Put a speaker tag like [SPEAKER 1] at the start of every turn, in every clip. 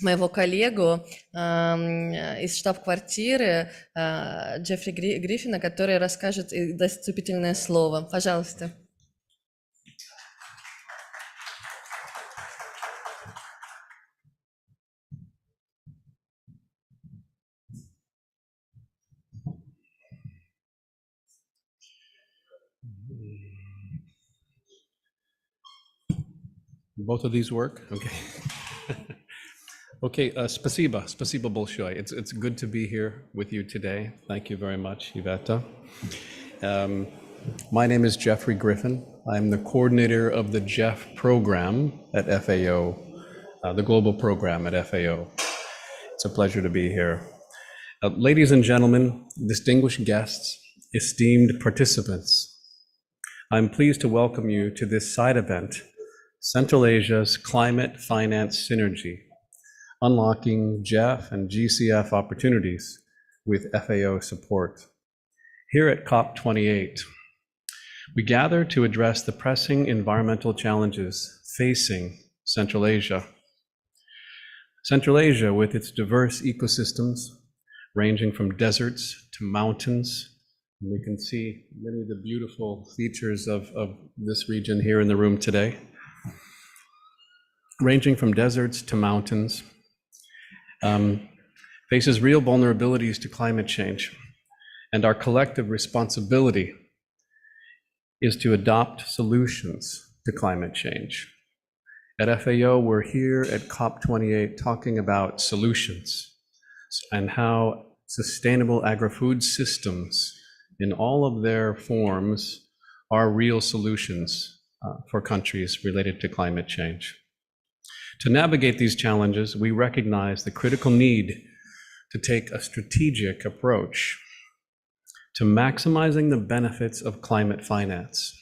[SPEAKER 1] моего коллегу из штаб-квартиры Джеффри Гриффина, который расскажет и даст вступительное слово. Пожалуйста.
[SPEAKER 2] Both of these work? Okay. Okay, spasiba bolshoi. It's good to be here with you today. Thank you very much, Iveta. My name is Jeffrey Griffin. I'm the coordinator of the JEF program at FAO, the global program at FAO. It's a pleasure to be here. Ladies and gentlemen, distinguished guests, esteemed participants, I'm pleased to welcome you to this side event, Central Asia's Climate Finance Synergy, Unlocking JEF and GCF Opportunities with FAO support. Here at COP28, we gather to address the pressing environmental challenges facing Central Asia. Central Asia, with its diverse ecosystems, ranging from deserts to mountains, and we can see many of the beautiful features of this region here in the room today. Ranging from deserts to mountains, faces real vulnerabilities to climate change, and our collective responsibility is to adopt solutions to climate change. At FAO, we're here at COP28 talking about solutions and how sustainable agri-food systems in all of their forms are real solutions for countries related to climate change. To navigate these challenges, we recognize the critical need to take a strategic approach to maximizing the benefits of climate finance.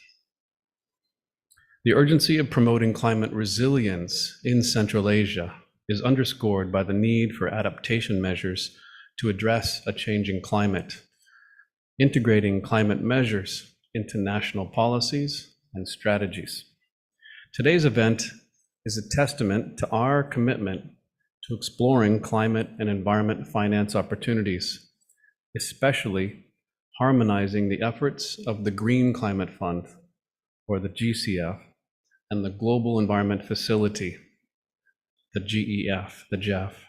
[SPEAKER 2] The urgency of promoting climate resilience in Central Asia is underscored by the need for adaptation measures to address a changing climate, integrating climate measures into national policies and strategies. Today's event is a testament to our commitment to exploring climate and environment finance opportunities, especially harmonizing the efforts of the Green Climate Fund, or the GCF, and the Global Environment Facility, the GEF, the GEF.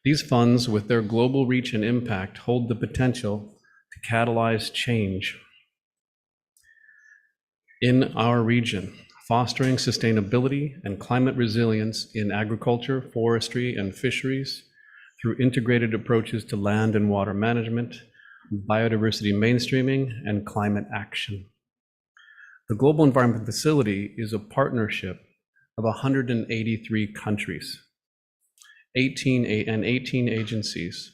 [SPEAKER 2] These funds, with their global reach and impact, hold the potential to catalyze change in our region, fostering sustainability and climate resilience in agriculture, forestry, and fisheries through integrated approaches to land and water management, biodiversity mainstreaming, and climate action. The Global Environment Facility is a partnership of 183 countries, 18 agencies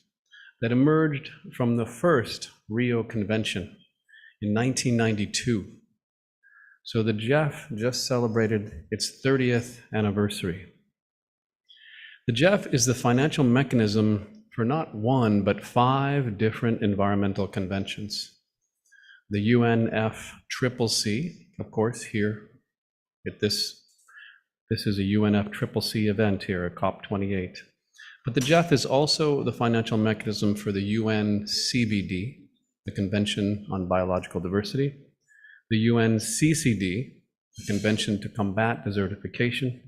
[SPEAKER 2] that emerged from the first Rio Convention in 1992. So the GEF just celebrated its 30th anniversary. The GEF is the financial mechanism for not one, but 5 different environmental conventions. The UNFCCC, of course, here at this is a UNFCCC event here at COP28. But the GEF is also the financial mechanism for the UNCBD, the Convention on Biological Diversity, the UNCCD, the Convention to Combat Desertification,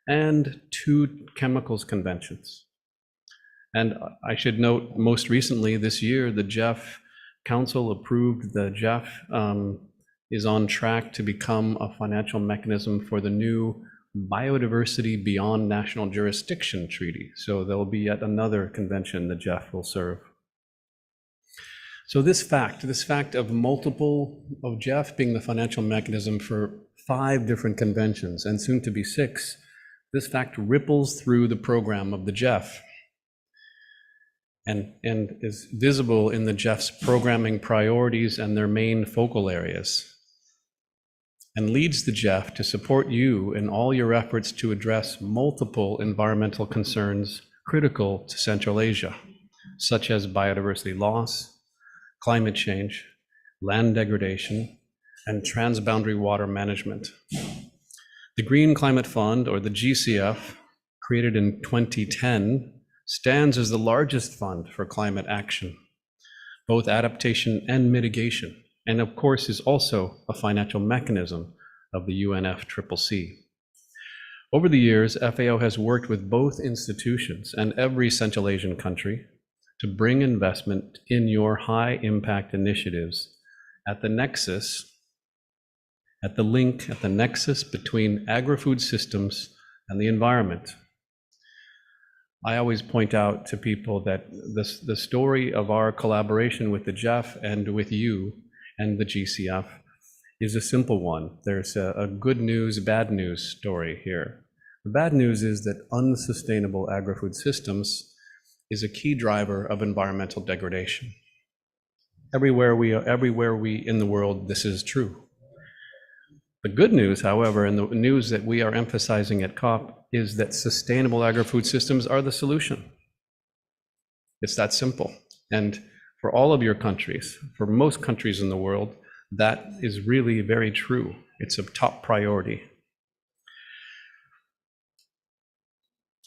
[SPEAKER 2] and 2 chemicals conventions. And I should note, most recently this year, the GEF Council approved the GEF is on track to become a financial mechanism for the new Biodiversity Beyond National Jurisdiction Treaty. So there will be yet another convention the GEF will serve. So this fact of GEF being the financial mechanism for 5 different conventions and soon to be 6, this fact ripples through the program of the GEF and is visible in the GEF's programming priorities and their main focal areas, and leads the GEF to support you in all your efforts to address multiple environmental concerns critical to Central Asia, such as biodiversity loss, climate change, land degradation, and transboundary water management. The Green Climate Fund, or the GCF, created in 2010, stands as the largest fund for climate action, both adaptation and mitigation, and of course is also a financial mechanism of the UNFCCC. Over the years, FAO has worked with both institutions and every Central Asian country to bring investment in your high impact initiatives at the nexus, at the nexus between agri-food systems and the environment. I always point out to people that the story of our collaboration with the GEF and with you and the GCF is a simple one. There's a good news, bad news story here. The bad news is that unsustainable agri-food systems is a key driver of environmental degradation. Everywhere we in the world, this is true. The good news, however, and the news that we are emphasizing at COP is that sustainable agri-food systems are the solution. It's that simple. And for all of your countries, for most countries in the world, that is really very true. It's a top priority.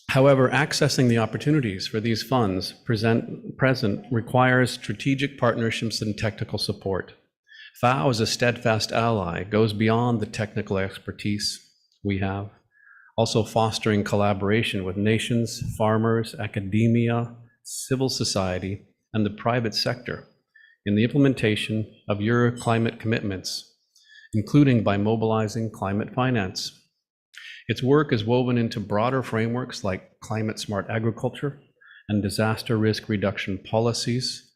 [SPEAKER 2] However, accessing the opportunities for these funds present requires strategic partnerships and technical support. FAO, as a steadfast ally, goes beyond the technical expertise we have, also fostering collaboration with nations, farmers, academia, civil society, and the private sector in the implementation of your climate commitments, including by mobilizing climate finance. Its work is woven into broader frameworks like climate-smart agriculture and disaster risk reduction policies,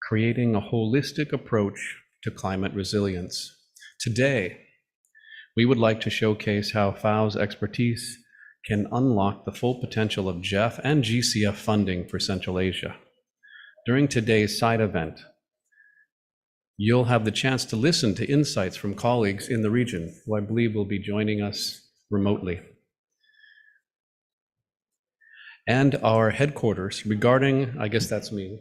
[SPEAKER 2] creating a holistic approach to climate resilience. Today, we would like to showcase how FAO's expertise can unlock the full potential of GEF and GCF funding for Central Asia. During today's side event, you'll have the chance to listen to insights from colleagues in the region who I believe will be joining us remotely. And our headquarters regarding, I guess that's me,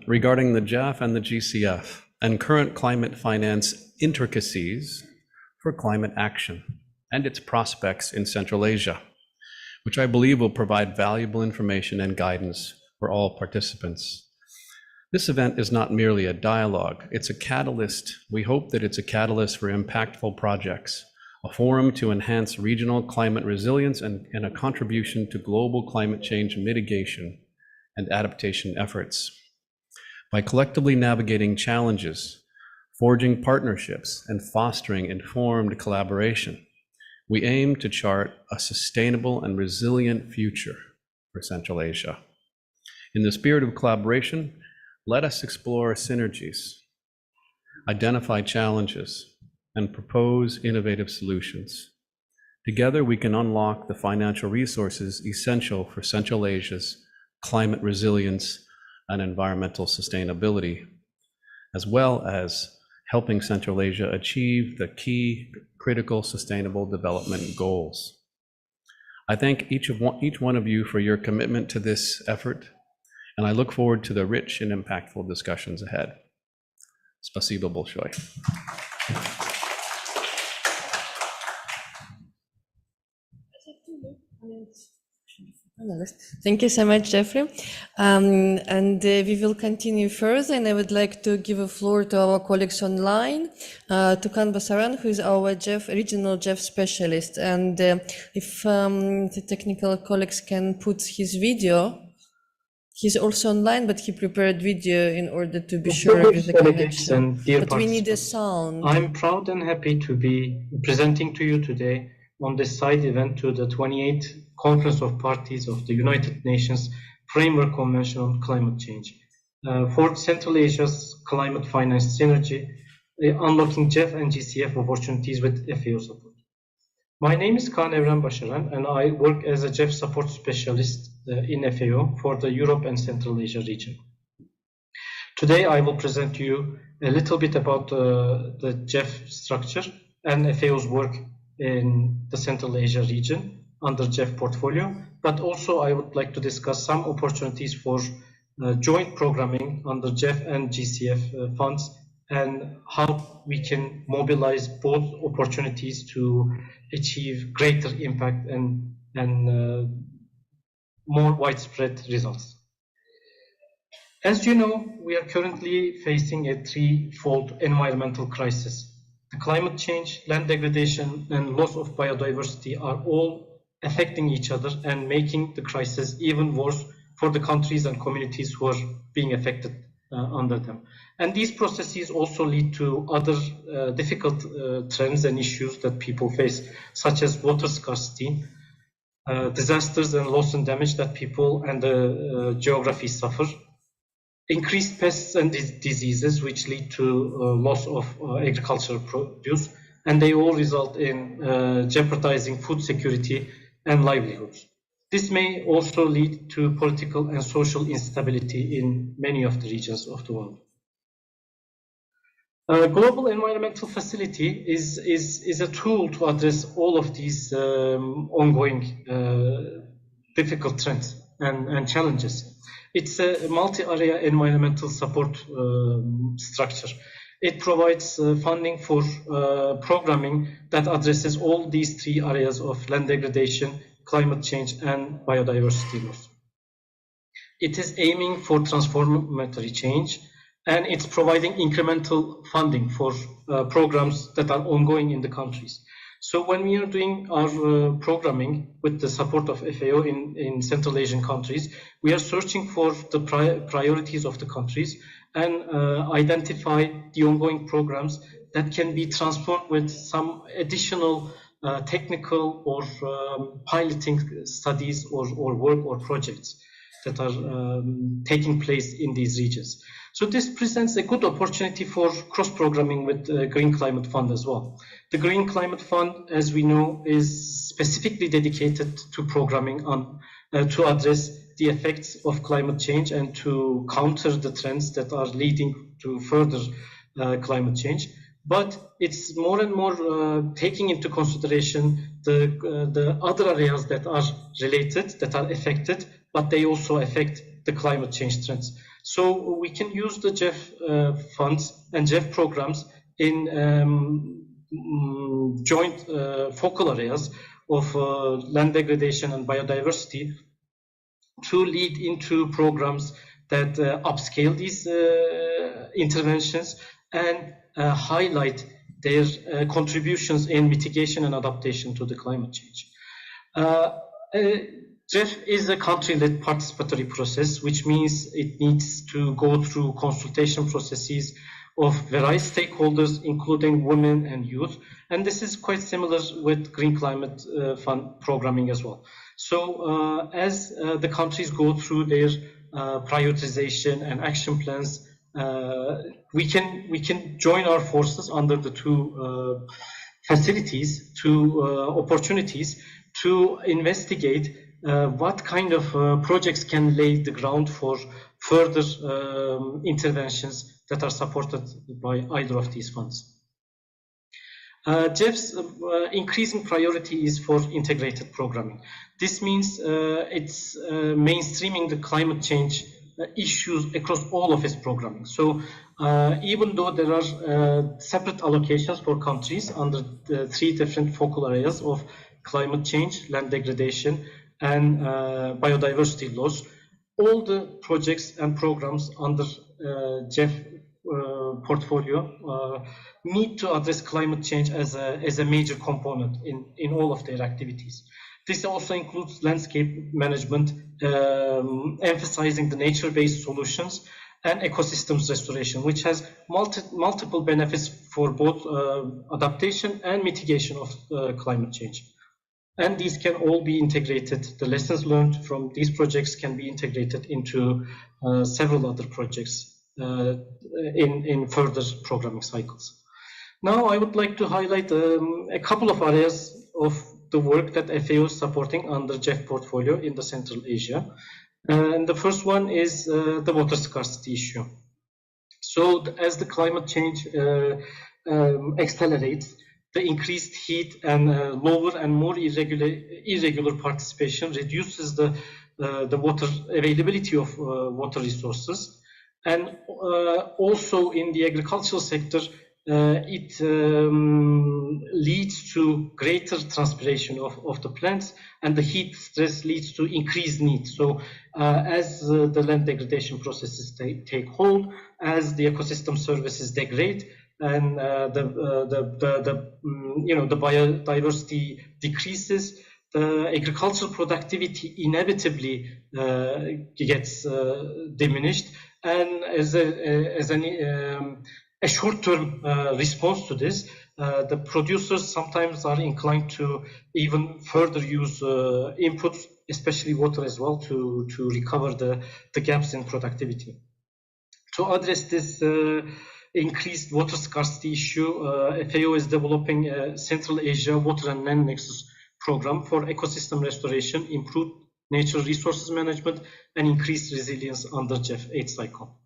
[SPEAKER 2] regarding the GEF and the GCF and current climate finance intricacies for climate action and its prospects in Central Asia, which I believe will provide valuable information and guidance for all participants. This event is not merely a dialogue, it's a catalyst. We hope that it's a catalyst for impactful projects, a forum to enhance regional climate resilience and a contribution to global climate change mitigation and adaptation efforts. By collectively navigating challenges, forging partnerships, and fostering informed collaboration, we aim to chart a sustainable and resilient future for Central Asia. In the spirit of collaboration, let us explore synergies, identify challenges, and propose innovative solutions. Together, we can unlock the financial resources essential for Central Asia's climate resilience and environmental sustainability, as well as helping Central Asia achieve the key critical sustainable development goals. I thank each one of you for your commitment to this effort, and I look forward to the rich and impactful discussions ahead. Spasibo большое.
[SPEAKER 1] Thank you so much, Jeffrey. We will continue further, and I would like to give a floor to our colleagues online, Tukan Basaran, who is our regional GEF specialist. And if the technical colleagues can put his video, he's also online, but he prepared video in order to be sure with the connection. But we need a sound.
[SPEAKER 3] I'm proud and happy to be presenting to you today on this side event to the 28th Conference of Parties of the United Nations Framework Convention on Climate Change. For Central Asia's climate finance synergy, unlocking GEF and GCF opportunities with FAO support. My name is Kaan Evren Başaran, and I work as a GEF support specialist in FAO for the Europe and Central Asia region. Today, I will present to you a little bit about the GEF structure and FAO's work in the Central Asia region under GEF portfolio, but also I would like to discuss some opportunities for joint programming under GEF and GCF funds and how we can mobilize both opportunities to achieve greater impact and and more widespread results. As you know, we are currently facing a threefold environmental crisis. The climate change, land degradation, and loss of biodiversity are all affecting each other and making the crisis even worse for the countries and communities who are being affected under them. And these processes also lead to other difficult trends and issues that people face, such as water scarcity, disasters and loss and damage that people and the geography suffer, increased pests and diseases which lead to loss of agricultural produce, and they all result in jeopardizing food security and livelihoods. This may also lead to political and social instability in many of the regions of the world. Global Environmental Facility is a tool to address all of these ongoing difficult trends and challenges. It's a multi-area environmental support structure. It provides funding for programming that addresses all these three areas of land degradation, climate change, and biodiversity loss. It is aiming for transformative change, and it's providing incremental funding for programs that are ongoing in the countries. So when we are doing our programming with the support of FAO in Central Asian countries, we are searching for the priorities of the countries and identify the ongoing programs that can be transformed with some additional technical or piloting studies or work or projects that are taking place in these regions. So this presents a good opportunity for cross-programming with the Green Climate Fund as well. The Green Climate Fund, as we know, is specifically dedicated to programming on to address the effects of climate change and to counter the trends that are leading to further climate change. But it's more and more taking into consideration the other areas that are related, that are affected, but they also affect the climate change trends. So we can use the GEF funds and GEF programs in joint focal areas of land degradation and biodiversity to lead into programs that upscale these interventions and highlight their contributions in mitigation and adaptation to the climate change. GEF is a country-led participatory process, which means it needs to go through consultation processes of various stakeholders, including women and youth. And this is quite similar with Green Climate Fund programming as well. So as the countries go through their prioritization and action plans, we can join our forces under the two facilities, two opportunities to investigate what kind of projects can lay the ground for further interventions that are supported by either of these funds. GEF's increasing priority is for integrated programming. This means it's mainstreaming the climate change issues across all of its programming. So even though there are separate allocations for countries under the three different focal areas of climate change, land degradation, and biodiversity loss, all the projects and programs under GEF portfolio need to address climate change as a major component in all of their activities. This also includes landscape management, emphasizing the nature-based solutions, and ecosystems restoration, which has multiple benefits for both adaptation and mitigation of climate change. And these can all be integrated. The lessons learned from these projects can be integrated into several other projects in further programming cycles. Now, I would like to highlight a couple of areas of the work that FAO is supporting under GEF portfolio in the Central Asia. And the first one is the water scarcity issue. So as the climate change accelerates, the increased heat and lower and more irregular participation reduces the water availability of water resources. And also in the agricultural sector, it leads to greater transpiration of the plants, and the heat stress leads to increased need. So as the land degradation processes take hold, as the ecosystem services degrade, and the biodiversity decreases, the agricultural productivity inevitably gets diminished, and as a short-term response to this, the producers sometimes are inclined to even further use inputs, especially water as well, to recover the gaps in productivity. To address this increased water scarcity issue, FAO is developing a Central Asia Water and Land Nexus program for ecosystem restoration, improved natural resources management, and increased resilience under GEF 8 cycle.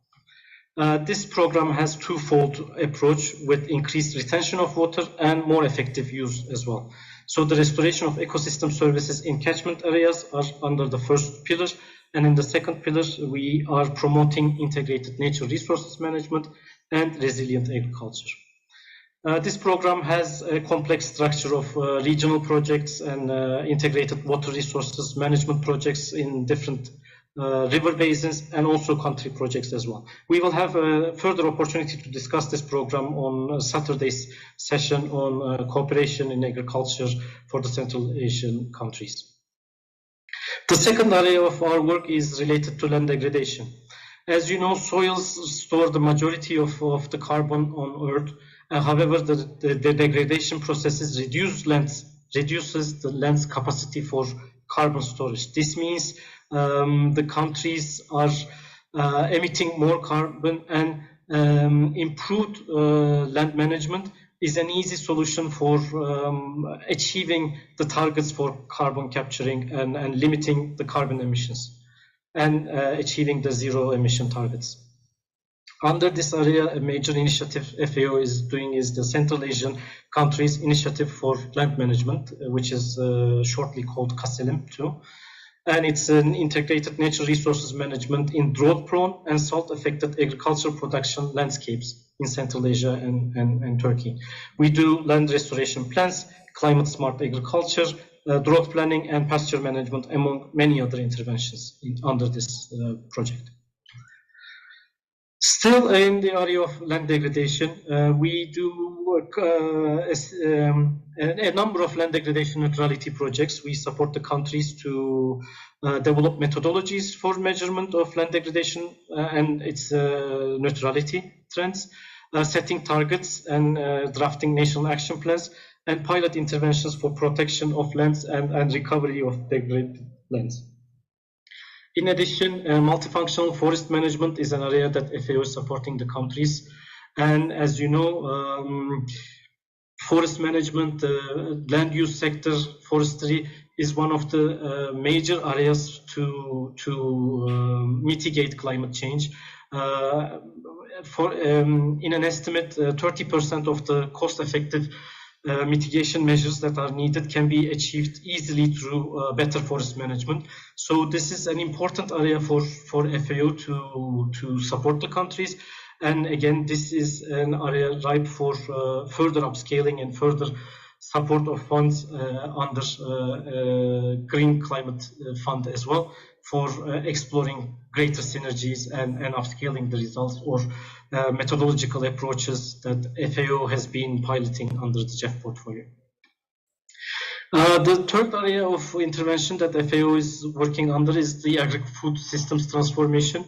[SPEAKER 3] This program has twofold approach with increased retention of water and more effective use as well. So the restoration of ecosystem services in catchment areas are under the first pillar, and in the second pillar we are promoting integrated natural resources management and resilient agriculture. This program has a complex structure of regional projects and integrated water resources management projects in different river basins, and also country projects as well. We will have a further opportunity to discuss this program on Saturday's session on cooperation in agriculture for the Central Asian countries. The second area of our work is related to land degradation. As you know, soils store the majority of the carbon on Earth. However, the degradation processes reduces the land's capacity for carbon storage. This means the countries are emitting more carbon, and improved land management is an easy solution for achieving the targets for carbon capturing and limiting the carbon emissions, and achieving the zero emission targets. Under this area, a major initiative FAO is doing is the Central Asian Countries Initiative for Land Management, which is shortly called CASELIM 2. And it's an integrated natural resources management in drought-prone and salt-affected agricultural production landscapes in Central Asia and Turkey. We do land restoration plans, climate-smart agriculture, drought planning, and pasture management, among many other interventions under this project. Still in the area of land degradation, we do work a number of land degradation neutrality projects. We support the countries to develop methodologies for measurement of land degradation and its neutrality trends, setting targets and drafting national action plans, and pilot interventions for protection of lands and recovery of degraded lands. In addition, multifunctional forest management is an area that FAO is supporting the countries. And as you know, forest management, land use sector, forestry is one of the major areas to mitigate climate change. In an estimate, 30% of the cost-effective mitigation measures that are needed can be achieved easily through better forest management. So this is an important area for FAO to support the countries. And again, this is an area ripe for further upscaling and further support of funds under Green Climate Fund as well, for exploring greater synergies and upscaling the results or methodological approaches that FAO has been piloting under the GEF portfolio. The third area of intervention that FAO is working under is the agri-food systems transformation.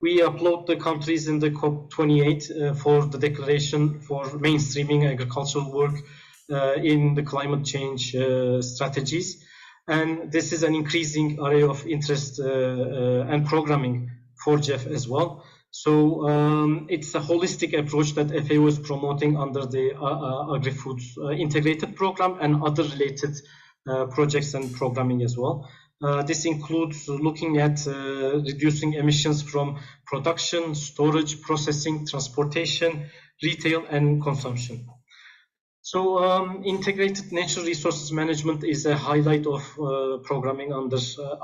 [SPEAKER 3] We upload the countries in the COP28 for the declaration for mainstreaming agricultural work in the climate change strategies. And this is an increasing area of interest and programming for GEF as well. So it's a holistic approach that FAO is promoting under the agri-foods integrated program and other related projects and programming as well. This includes looking at reducing emissions from production, storage, processing, transportation, retail, and consumption. So integrated natural resources management is a highlight of programming under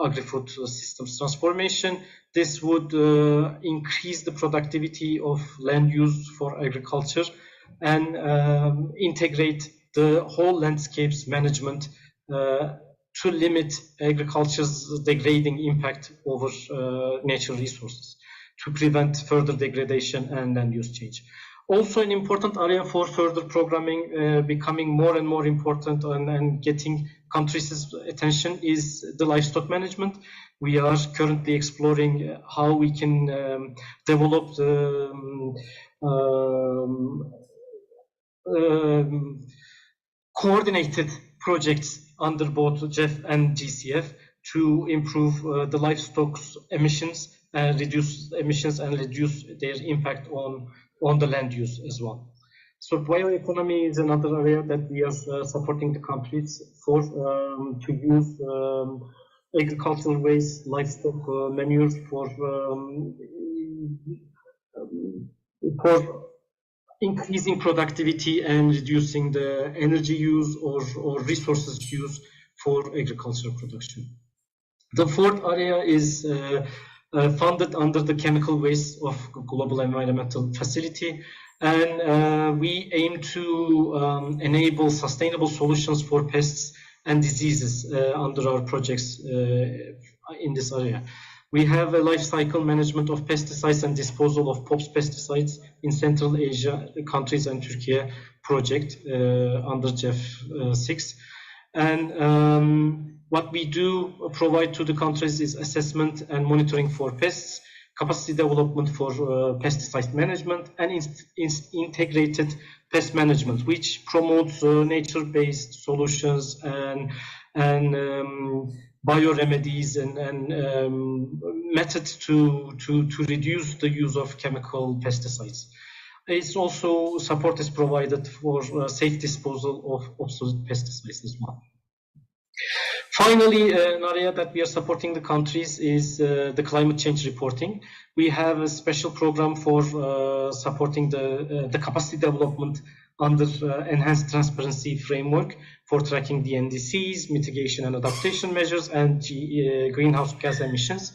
[SPEAKER 3] agri-food systems transformation. This would increase the productivity of land use for agriculture, and integrate the whole landscapes management to limit agriculture's degrading impact over natural resources, to prevent further degradation and land use change. Also, an important area for further programming, becoming more and more important and getting countries' attention, is the livestock management. We are currently exploring how we can develop the coordinated projects under both GEF and GCF to improve the livestock's emissions and reduce emissions and reduce their impact on the land use as well. So bioeconomy is another area that we are supporting the countries for to use agricultural waste, livestock manure for increasing productivity and reducing the energy use or resources use for agricultural production. The fourth area is funded under the chemical waste of Global Environmental Facility, and we aim to enable sustainable solutions for pests and diseases under our projects in this area. We have a life cycle management of pesticides and disposal of POPs pesticides in Central Asia countries and Turkey project under GEF 6. And what we do provide to the countries is assessment and monitoring for pests, capacity development for pesticide management, and integrated pest management, which promotes nature-based solutions and bioremedies and methods to reduce the use of chemical pesticides. It's also support is provided for safe disposal of obsolete pesticides as well. Finally, an area that we are supporting the countries is the climate change reporting. We have a special program for supporting the capacity development under enhanced transparency framework for tracking the NDCs, mitigation and adaptation measures, and greenhouse gas emissions,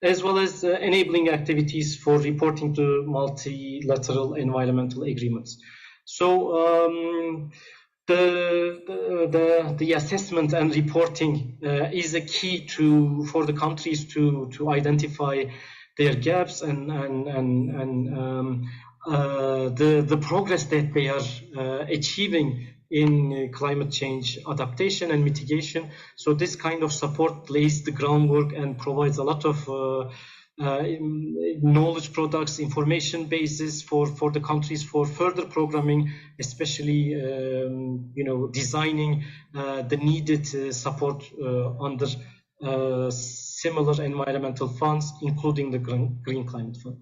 [SPEAKER 3] as well as enabling activities for reporting to multilateral environmental agreements. So the assessment and reporting is a key for the countries to identify their gaps and the progress that they are achieving in climate change adaptation and mitigation. So this kind of support lays the groundwork and provides a lot of knowledge products, information bases for the countries for further programming, especially designing the needed support under similar environmental funds, including the Green Climate Fund.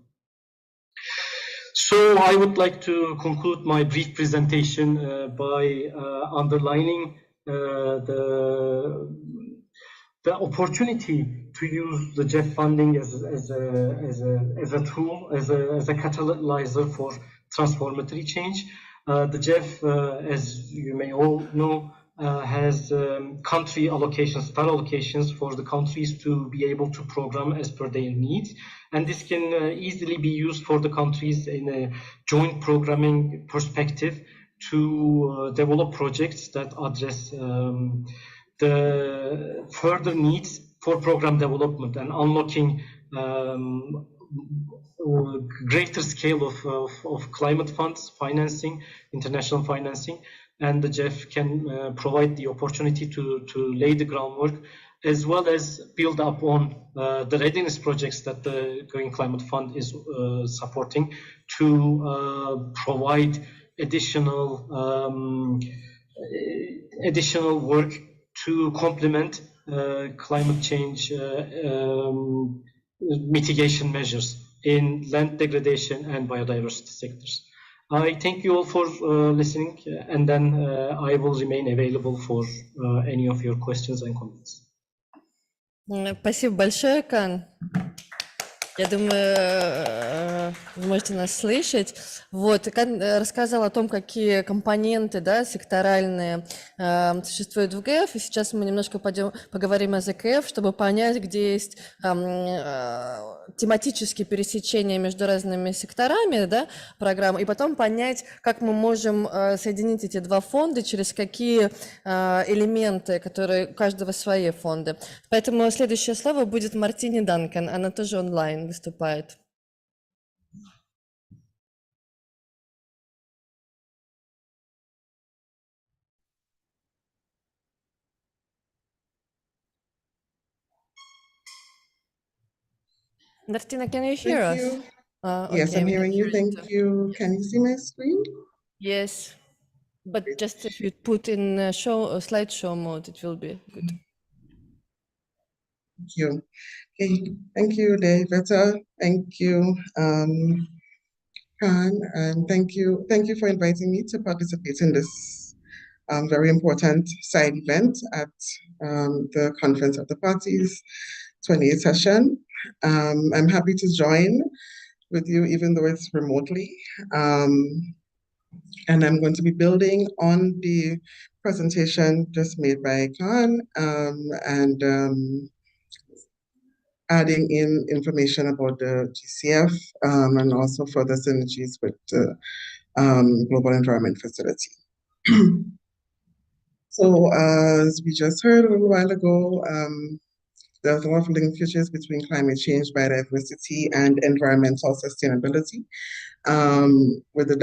[SPEAKER 3] So I would like to conclude my brief presentation by underlining the opportunity to use the GEF funding as a tool, as a catalyzer for transformative change. The GEF, as you may all know, has country allocations, star allocations for the countries to be able to program as per their needs. And this can easily be used for the countries in a joint programming perspective to develop projects that address the further needs for program development and unlocking greater scale of climate funds financing, international financing. And the GEF can provide the opportunity to lay the groundwork, as well as build up on the readiness projects that the Green Climate Fund is supporting to provide additional work to complement climate change mitigation measures in land degradation and biodiversity sectors. I thank you all for listening, and then I will remain available for any of your questions and comments.
[SPEAKER 1] Спасибо большое, Кан. Я думаю, вы можете нас слышать. Вот, Кан рассказала о том, какие компоненты, да, секторальные существуют в ГЭФ, и сейчас мы немножко поговорим о ЗКФ, чтобы понять, где есть тематические пересечения между разными секторами, да, программ, и потом понять, как мы можем соединить эти два фонда, через какие элементы, которые у каждого свои фонды. Поэтому следующее слово будет Мартине Данкан, она тоже онлайн выступает. Martina, can you hear
[SPEAKER 4] Thank
[SPEAKER 1] us?
[SPEAKER 4] you. Yes,
[SPEAKER 1] Okay,
[SPEAKER 4] I'm
[SPEAKER 1] we can
[SPEAKER 4] hearing
[SPEAKER 1] hear
[SPEAKER 4] you.
[SPEAKER 1] you
[SPEAKER 4] Thank
[SPEAKER 1] too.
[SPEAKER 4] you. Can you see my screen?
[SPEAKER 1] Yes, but just if you put in slideshow mode, it will be good.
[SPEAKER 4] Thank you. Okay. Thank you, David. Thank you, Khan, and thank you for inviting me to participate in this very important side event at the Conference of the Parties 28th session. I'm happy to join with you, even though it's remotely. And I'm going to be building on the presentation just made by Khan and adding in information about the GCF and also further synergies with the Global Environment Facility. So as we just heard a little while ago, there's a lot of linkages between climate change, biodiversity, and environmental sustainability, with the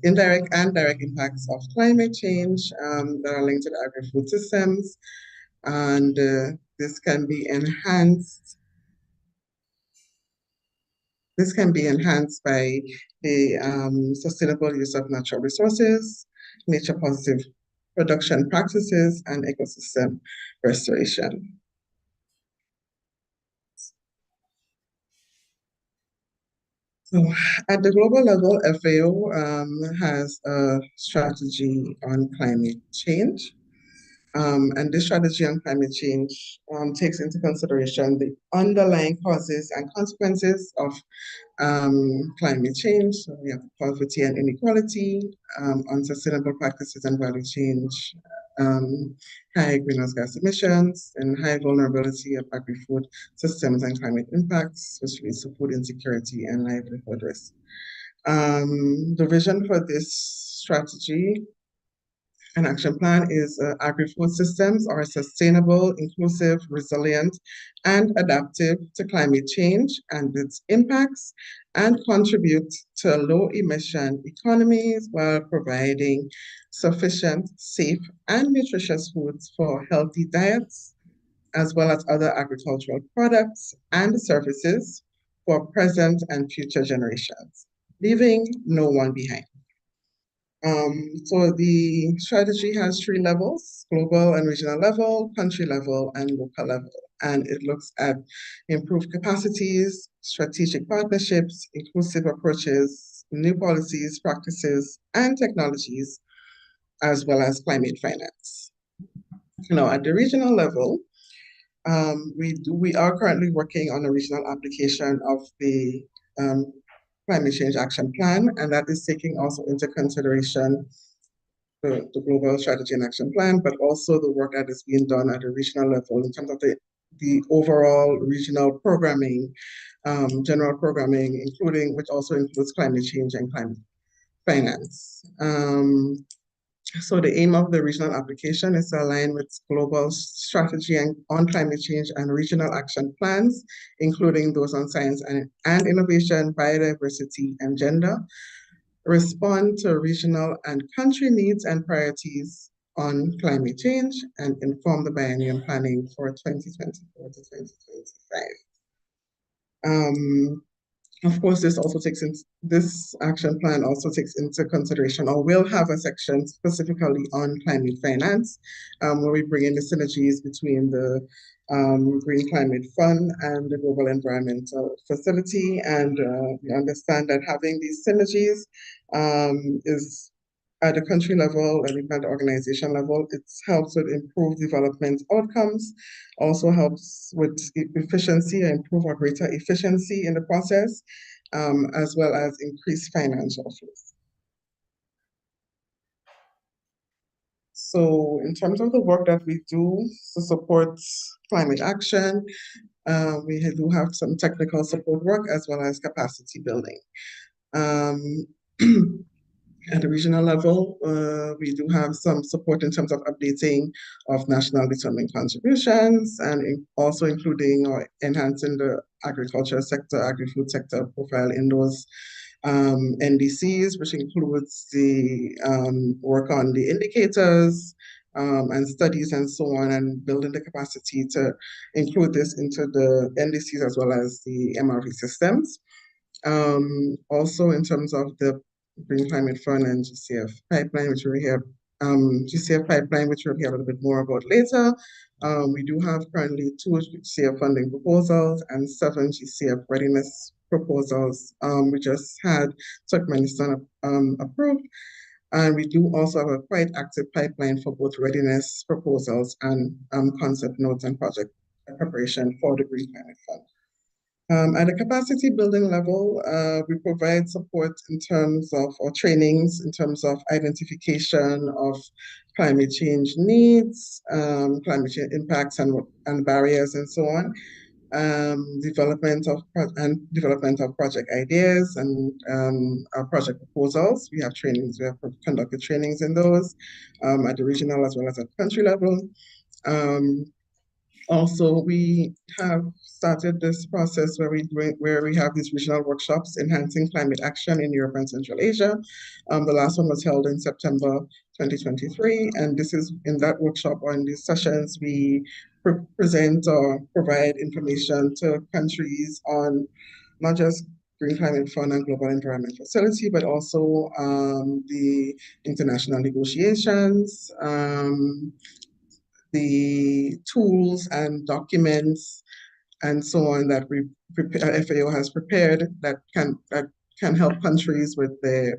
[SPEAKER 4] indirect and direct impacts of climate change that are linked to the agri-food systems. And this can be enhanced by the sustainable use of natural resources, nature positive production practices, and ecosystem restoration. So at the global level, FAO has a strategy on climate change. And this strategy on climate change takes into consideration the underlying causes and consequences of climate change. So we have poverty and inequality, unsustainable practices and value change, high greenhouse gas emissions, and high vulnerability of agri-food systems and climate impacts, which leads to food insecurity and livelihood risk. The vision for this strategy and action plan is agri-food systems are sustainable, inclusive, resilient, and adaptive to climate change and its impacts, and contribute to low-emission economies while providing sufficient, safe, and nutritious foods for healthy diets, as well as other agricultural products and services for present and future generations, leaving no one behind. So the strategy has 3 levels: global and regional level, country level, and local level. And it looks at improved capacities, strategic partnerships, inclusive approaches, new policies, practices, and technologies, as well as climate finance. Now, at the regional level, we are currently working on a regional application of the Climate Change Action Plan, and that is taking also into consideration the Global Strategy and Action Plan, but also the work that is being done at a regional level in terms of the overall regional programming, general programming, which also includes climate change and climate finance. So the aim of the regional application is to align with global strategy on climate change and regional action plans, including those on science and innovation, biodiversity, and gender, respond to regional and country needs and priorities on climate change, and inform the biennium planning for 2024 to 2025. Of course, this action plan also takes into consideration, or will have a section specifically on climate finance, where we bring in the synergies between the Green Climate Fund and the Global Environmental Facility. And we understand that having these synergies is at the country level and even at the organization level, it helps with improved development outcomes, also helps with efficiency and improve or greater efficiency in the process, as well as increase financial flows. So in terms of the work that we do to support climate action, we do have some technical support work as well as capacity building. At the regional level, we do have some support in terms of updating of national determined contributions and also including or enhancing the agriculture sector, agri-food sector profile in those NDCs, which includes the work on the indicators and studies and so on, and building the capacity to include this into the NDCs as well as the MRV systems. Also, in terms of the Green Climate Fund and GCF pipeline, which we'll hear, GCF pipeline, which we'll hear a little bit more about later. We do have currently 2 GCF funding proposals and 7 GCF readiness proposals. We just had Turkmenistan approved. And we do also have a quite active pipeline for both readiness proposals and concept notes and project preparation for the Green Climate Fund. At a capacity building level, we provide support in terms of our trainings, in terms of identification of climate change needs, climate change impacts and barriers and so on. Development of project ideas and project proposals. We have trainings, we have conducted trainings in those at the regional as well as at country level. Also, we have started this process where we have these regional workshops enhancing climate action in Europe and Central Asia. The last one was held in September 2023, and this is in that workshop or in these sessions we present or provide information to countries on not just Green Climate Fund and Global Environment Facility, but also the international negotiations, the tools and documents and so on that FAO has prepared that can help countries with their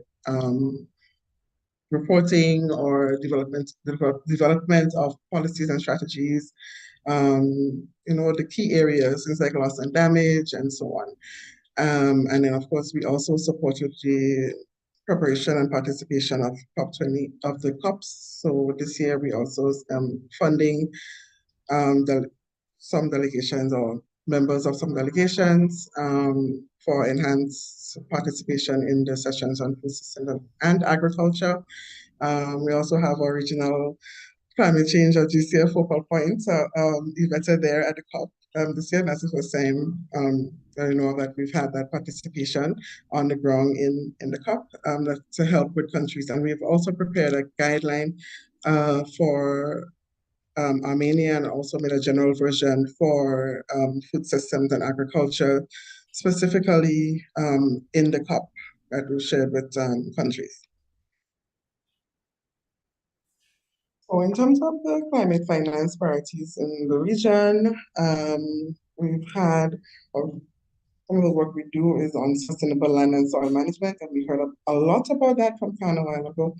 [SPEAKER 4] reporting or development of policies and strategies, the key areas, things like loss and damage and so on. And then of course we also supported the preparation and participation of COP28 of the COPs. So this year we also funding some delegations or members of some delegations for enhanced participation in the sessions on food systems and agriculture. We also have our regional climate change or GCF focal points vetted there at the COP this year. As I was saying, I know that we've had that participation on the ground in the COP to help with countries. And we've also prepared a guideline for Armenia and also made a general version for food systems and agriculture, specifically in the COP that we shared with countries. So in terms of the climate finance priorities in the region, we've had, some of the work we do is on sustainable land and soil management, and we heard a lot about that from Khan a while ago.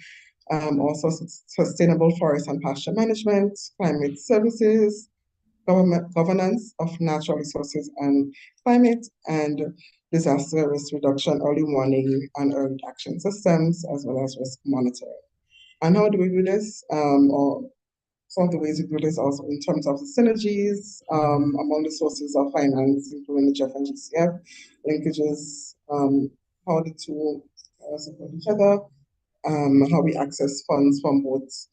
[SPEAKER 4] Also sustainable forest and pasture management, climate services, governance of natural resources and climate, and disaster risk reduction, early warning and early action systems, as well as risk monitoring. And how do we do this? Or some of the ways we do this also in terms of the synergies among the sources of finance, including the GEF and GCF, linkages, how the two support each other, how we access funds from both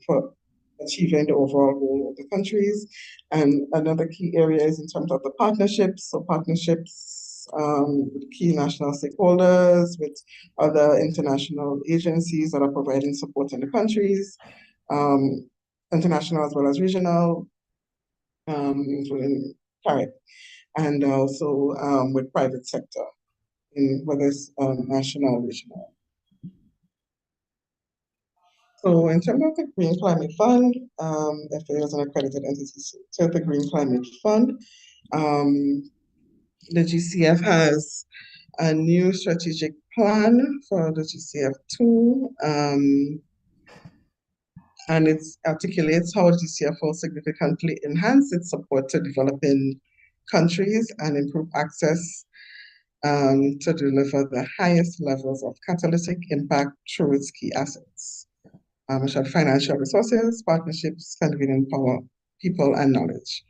[SPEAKER 4] for achieving the overall goal of the countries. And another key area is in terms of the partnerships. So partnerships with key national stakeholders, with other international agencies that are providing support in the countries, international as well as regional, including CARIC, and also with private sector, whether it's national or regional. So in terms of the Green Climate Fund, FAO is an accredited entity to the Green Climate Fund. The GCF has a new strategic plan for the GCF2, and it articulates how GCF will significantly enhance its support to developing countries and improve access to deliver the highest levels of catalytic impact through its key assets, which are financial resources, partnerships, convenient power, people, and knowledge.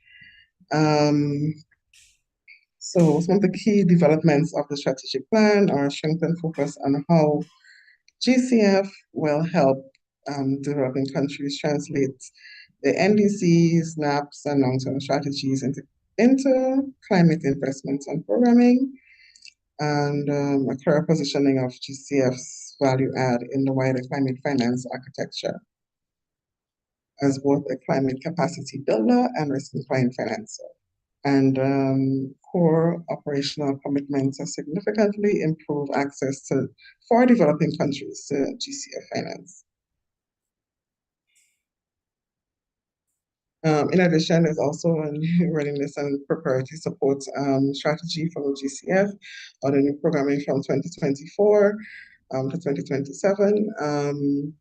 [SPEAKER 4] So some of the key developments of the strategic plan are strengthened focus on how GCF will help developing countries translate the NDCs, NAPs, and long-term strategies into climate investments and programming, and a clear positioning of GCF's value add in the wider climate finance architecture as both a climate capacity builder and risk and climate financer. And core operational commitments to significantly improve access for developing countries to GCF finance. In addition, there's also a new readiness and preparatory support strategy for the GCF on a new programming from 2024 to 2027.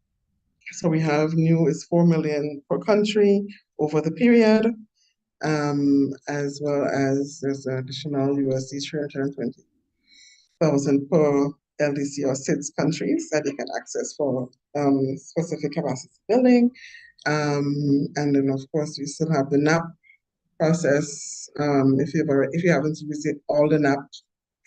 [SPEAKER 4] So we have new is 4 million per country over the period, as well as there's an additional USD 320,000 per LDC or SIDS countries that they can access for specific capacity building. And then of course we still have the NAP process. If you haven't used all the NAP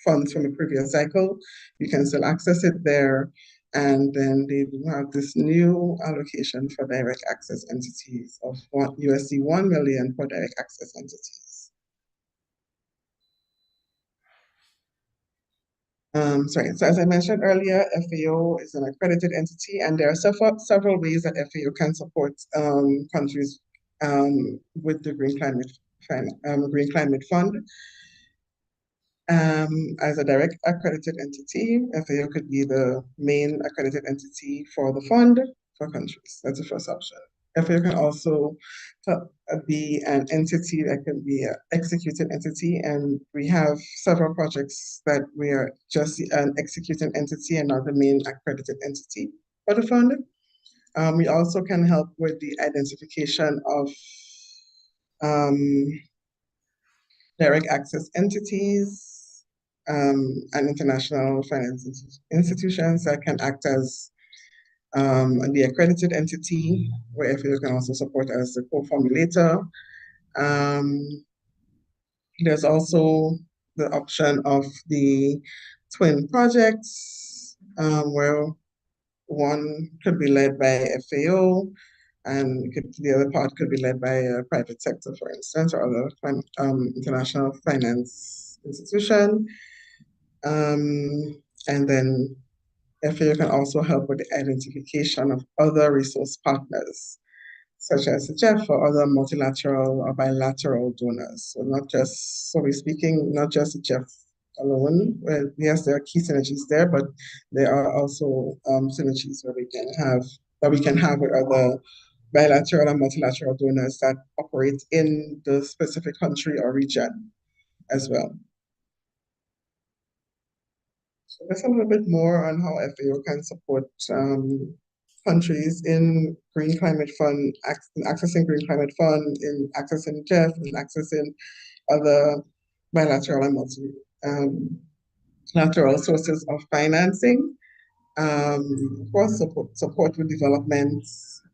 [SPEAKER 4] funds from the previous cycle, you can still access it there. And then they do have this new allocation for direct access entities of USD 1 million for direct access entities. So as I mentioned earlier, FAO is an accredited entity, and there are several ways that FAO can support countries with the Green Climate Fund. As a direct accredited entity, FAO could be the main accredited entity for the fund for countries. That's the first option. FAO can also be an entity that can be an executing entity, and we have several projects that we are just an executing entity and not the main accredited entity for the fund. We also can help with the identification of direct access entities and international finance institutions that can act as the accredited entity, where FAO can also support as the co-formulator. There's also the option of the twin projects, where one could be led by FAO, and the other part could be led by a private sector, for instance, or other international finance institution. And then FAO can also help with the identification of other resource partners, such as the GEF or other multilateral or bilateral donors. So we're speaking not just the GEF alone. Well, yes, there are key synergies there, but there are also synergies where we can have with other bilateral and multilateral donors that operate in the specific country or region as well. So that's a little bit more on how FAO can support countries in Green Climate Fund, accessing Green Climate Fund, in accessing GEF, and accessing other bilateral and multilateral sources of financing. Of course, support with development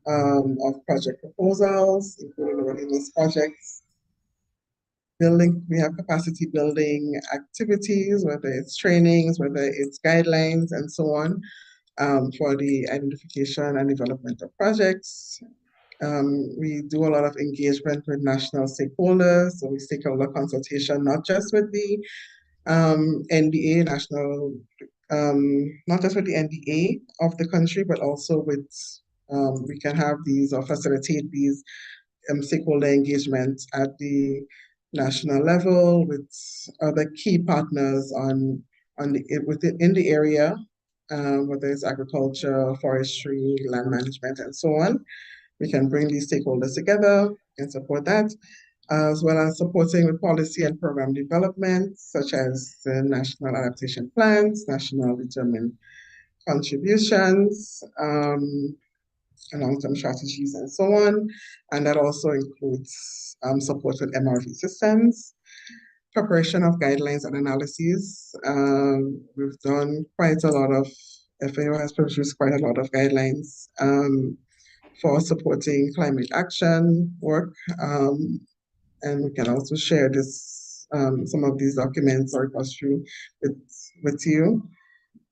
[SPEAKER 4] of project proposals, including readiness projects. We have capacity building activities, whether it's trainings, whether it's guidelines, and so on, for the identification and development of projects. We do a lot of engagement with national stakeholders, so we stakeholder consultation, not just with the NDA, not just with the NDA of the country, but also with, we can have these or facilitate these stakeholder engagement at the national level with other key partners in the area, whether it's agriculture, forestry, land management, and so on. We can bring these stakeholders together and support that. as well as supporting with policy and program development, such as the national adaptation plans, national determined contributions, and long-term strategies, and so on. And that also includes support with MRV systems, preparation of guidelines and analyses. We've done quite a lot of, FAO has produced quite a lot of guidelines for supporting climate action work. And we can also share this, some of these documents or through with you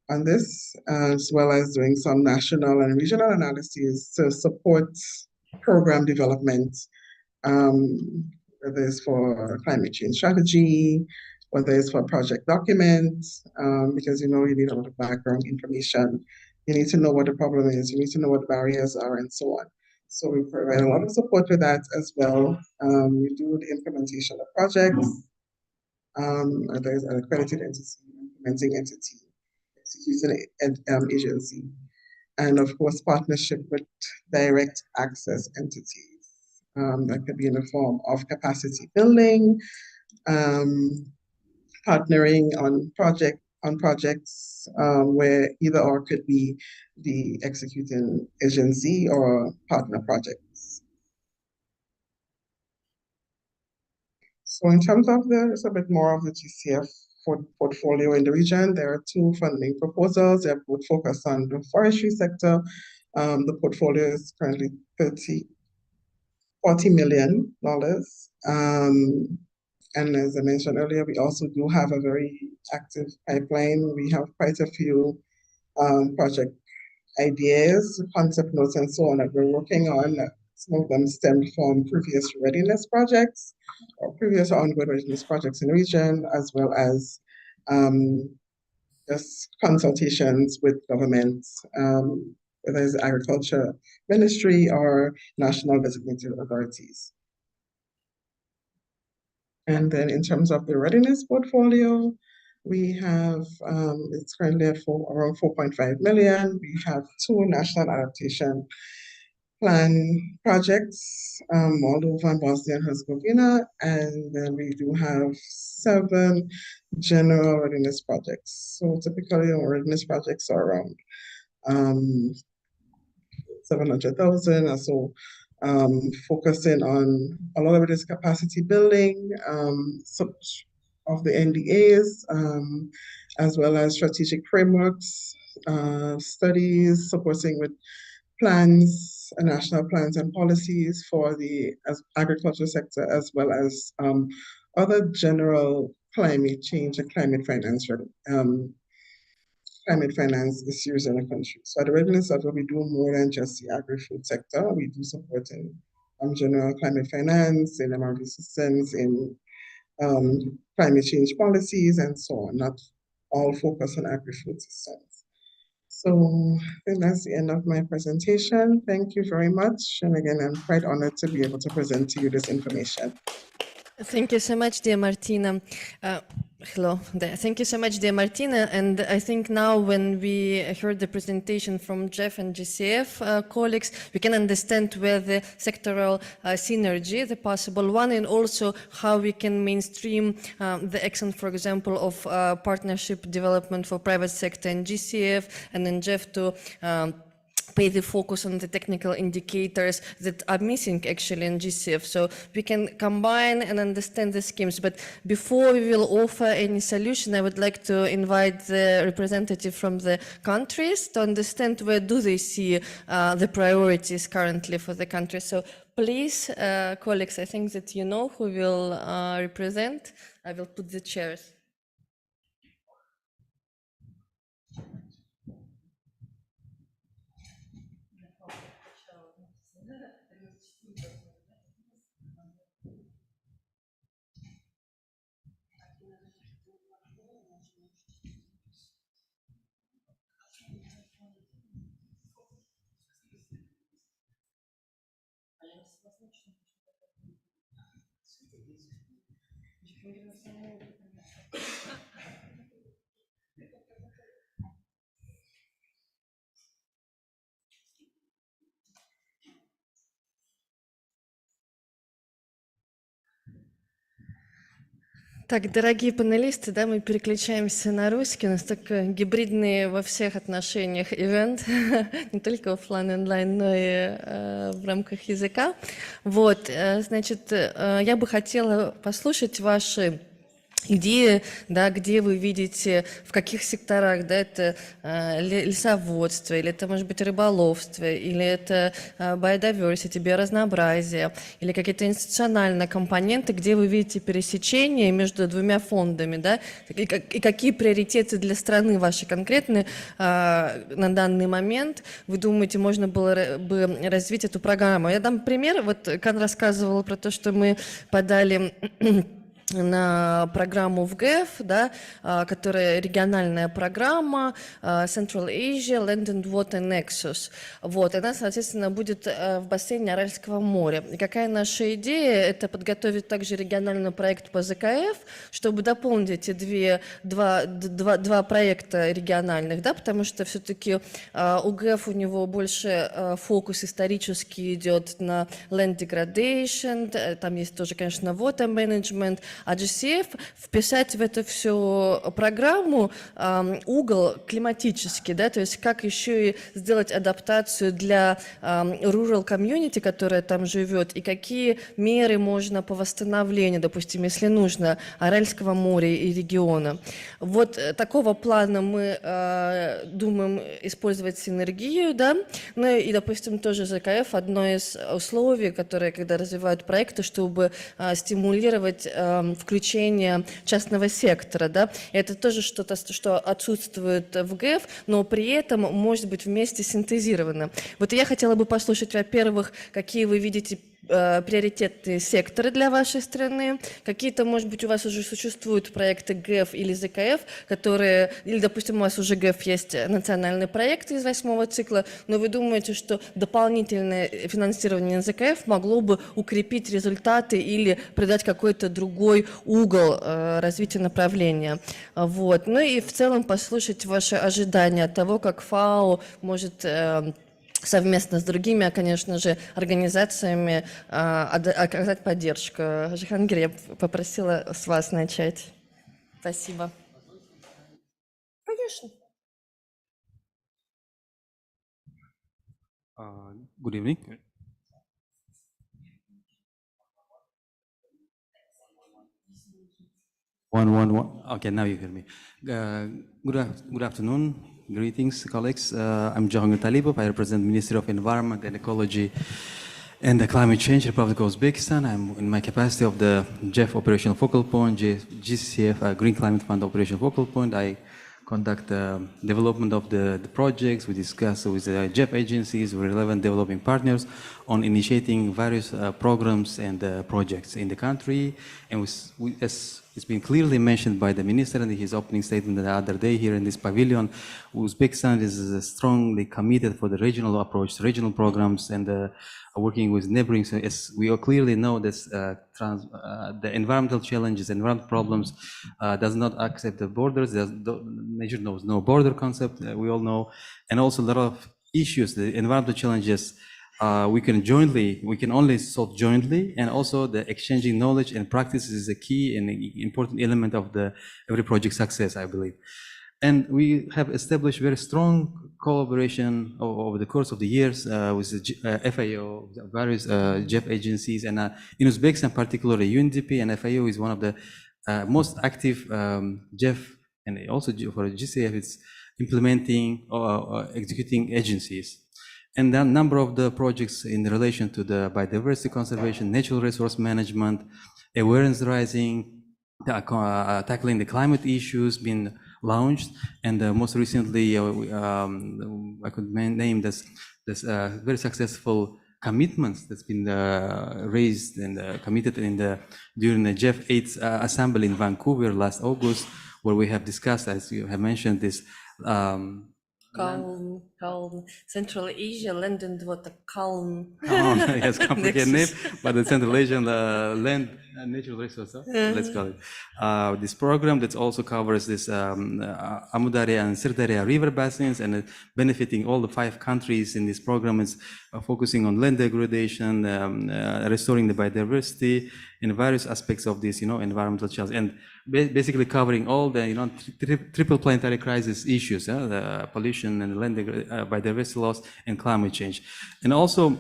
[SPEAKER 4] on this, as well as doing some national and regional analyses to support program development, whether it's for climate change strategy, whether it's for project documents, because you need a lot of background information. You need to know what the problem is, you need to know what the barriers are, and so on. So we provide a lot of support with that as well. We do the implementation of projects, there's an accredited entity, implementing entity, executing agency, and of course partnership with direct access entities. That could be in the form of capacity building, partnering on projects where either or could be the executing agency or partner projects. So in terms of it's a bit more of the GCF portfolio in the region, there are two funding proposals. They're both focused on the forestry sector. The portfolio is currently $40 million. And as I mentioned earlier, we also do have a very active pipeline. We have quite a few project ideas, concept notes, and so on that we're working on. Some of them stemmed from previous readiness projects or previous ongoing readiness projects in the region, as well as just consultations with governments, whether it's Agriculture Ministry or national designated authorities. And then in terms of the readiness portfolio, we have, it's currently at around 4.5 million. We have 2 national adaptation plan projects, Moldova and Bosnia and Herzegovina, and then we do have 7 general readiness projects. So typically our readiness projects are around 700,000 or so, focusing on a lot of it is capacity building of the NDAs, as well as strategic frameworks, studies, supporting with plans, national plans and policies for the agriculture sector, as well as other general climate change and climate finance issues in the country. So at the readiness level, we do more than just the agri-food sector. We do support in general climate finance, in MRV systems, in climate change policies, and so on, not all focus on agri-food systems. So I think that's the end of my presentation. Thank you very much. And again, I'm quite honored to be able to present to you this information.
[SPEAKER 1] Thank you so much, dear Martina. Hello there. Thank you so much, dear Martina. And I think now when we heard the presentation from Jeff and GCF colleagues, we can understand where the sectoral synergy, the possible one, and also how we can mainstream the action, for example, of partnership development for private sector and GCF, and then Jeff to pay the focus on the technical indicators that are missing actually in GCF. So we can combine and understand the schemes. But before we will offer any solution, I would like to invite the representative from the countries to understand where do they see the priorities currently for the country. So please, colleagues, I think that you know who will represent. I will put the chairs. Так, дорогие панелисты, да, мы переключаемся на русский. У нас такой гибридный во всех отношениях ивент, не только оффлайн, онлайн, но и в рамках языка. Вот, значит, я бы хотела послушать ваши идеи, да, где вы видите, в каких секторах, да, это лесоводство, или это, может быть, рыболовство, или это biodiversity, биоразнообразие, или какие-то институциональные компоненты, где вы видите пересечения между двумя фондами, да, и какие приоритеты для страны ваши конкретные на данный момент, вы думаете, можно было бы развить эту программу. Я дам пример, вот Кан рассказывал про то, что мы подали на программу в ГЭФ, да, которая региональная программа Central Asia Land and Water Nexus. Вот, она, соответственно, будет в бассейне Аральского моря. И какая наша идея? Это подготовить также региональный проект по ЗКФ, чтобы дополнить эти два проекта региональных, да, потому что все-таки у ГЭФ у него больше фокус исторический идет на land degradation, там есть тоже, конечно, water management, а GCF вписать в эту всю программу угол климатический, да, то есть как еще и сделать адаптацию для rural community, которая там живет, и какие меры можно по восстановлению, допустим, если нужно, Аральского моря и региона. Вот такого плана мы думаем использовать синергию, да, ну и, допустим, тоже ЗКФ одно из условий, которые, когда развивают проекты, чтобы стимулировать включение частного сектора, да, это тоже что-то, что отсутствует в ГЭФ, но при этом может быть вместе синтезировано. Вот я хотела бы послушать, во-первых, какие вы видите приоритетные секторы для вашей страны, какие-то, может быть, у вас уже существуют проекты ГЭФ или ЗКФ, которые, или, допустим, у вас уже ГЭФ есть национальный проект из 8-го цикла, но вы думаете, что дополнительное финансирование ЗКФ могло бы укрепить результаты или придать какой-то другой угол развития направления. Вот. Ну и в целом послушать ваши ожидания от того, как ФАО может совместно с другими, конечно же, организациями оказать поддержку. Жихангир, я попросила с вас начать. Спасибо. Конечно.
[SPEAKER 5] Good evening. One. Okay, now you hear me. Good afternoon. Greetings, colleagues. I'm Jahangir Talibov. I represent the Ministry of Environment and Ecology and the Climate Change, Republic of Uzbekistan. I'm in my capacity of the GEF Operational Focal Point, GCF Green Climate Fund Operational Focal Point. I conduct development of the projects. We discuss with the GEF agencies, with relevant developing partners on initiating various programs and projects in the country. And as it's been clearly mentioned by the minister in his opening statement the other day here in this pavilion, Uzbekistan is strongly committed for the regional approach, regional programs, and working with neighboring. So as we all clearly know, this the environmental challenges, environmental problems does not accept the borders. Nature knows no border concept, we all know, and also a lot of issues, the environmental challenges we can only solve jointly, and also the exchanging knowledge and practices is a key and important element of every project success, I believe. And we have established very strong collaboration over the course of the years with the FAO, various GEF agencies, and in Uzbekistan particularly, UNDP and FAO is one of the most active GEF, and also for GCF, it's implementing or executing agencies. And a number of the projects in relation to the biodiversity conservation, natural resource management, awareness raising, tackling the climate issues been launched. And most recently, I could name this very successful commitments that's been raised and committed during the GEF 8 assembly in Vancouver last August, where we have discussed, as you have mentioned, this
[SPEAKER 1] calm. Central Asia, land and water, calm.
[SPEAKER 5] Yes, complicated name,
[SPEAKER 1] Nexus.
[SPEAKER 5] but the Central Asian land and natural resource, let's call it. This program that also covers this Amu Darya and Sir Darya river basins and benefiting all the 5 countries in this program is focusing on land degradation, restoring the biodiversity in various aspects of this, environmental challenge, and basically covering all the, triple planetary crisis issues, the pollution and the land biodiversity loss and climate change. And also,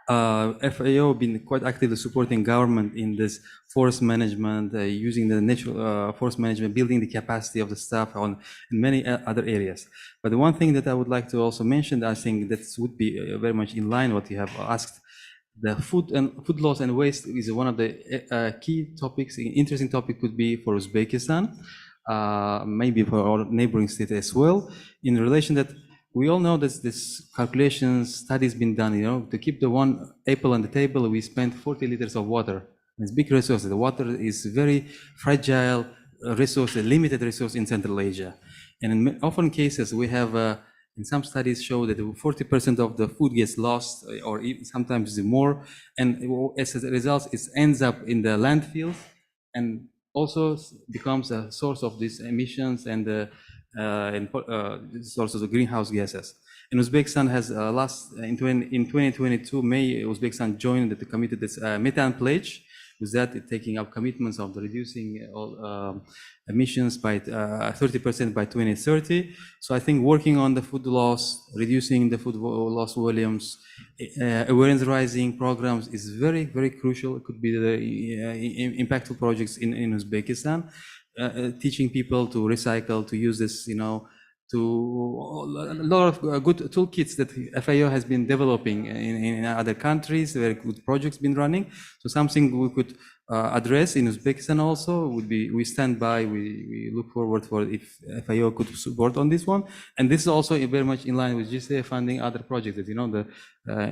[SPEAKER 5] FAO been quite actively supporting government in this forest management, using the natural forest management, building the capacity of the staff in many other areas. But the one thing that I would like to also mention, I think that would be very much in line what you have asked. The food loss and waste is one of the key topics. Interesting topic could be for Uzbekistan, maybe for our neighboring state as well. In relation that we all know that this calculations studies been done. To keep the one apple on the table, we spend 40 liters of water. It's big resource. The water is very fragile resource, a limited resource in Central Asia, and in often cases we have. In some studies show that 40% of the food gets lost, or even sometimes more, and as a result, it ends up in the landfills, and also becomes a source of these emissions and sources of greenhouse gases. And Uzbekistan has in 2022 May, Uzbekistan joined the committed this methane pledge. With that, taking up commitments of the reducing all emissions by 30% by 2030. So I think working on the food loss, reducing the food loss volumes, awareness raising programs is very, very crucial. It could be the impactful projects in Uzbekistan, teaching people to recycle, to use this, to a lot of good toolkits that FAO has been developing in other countries, very good projects been running. So something we could address in Uzbekistan also would be, we stand by, we look forward for if FAO could support on this one. And this is also very much in line with GCA funding other projects that,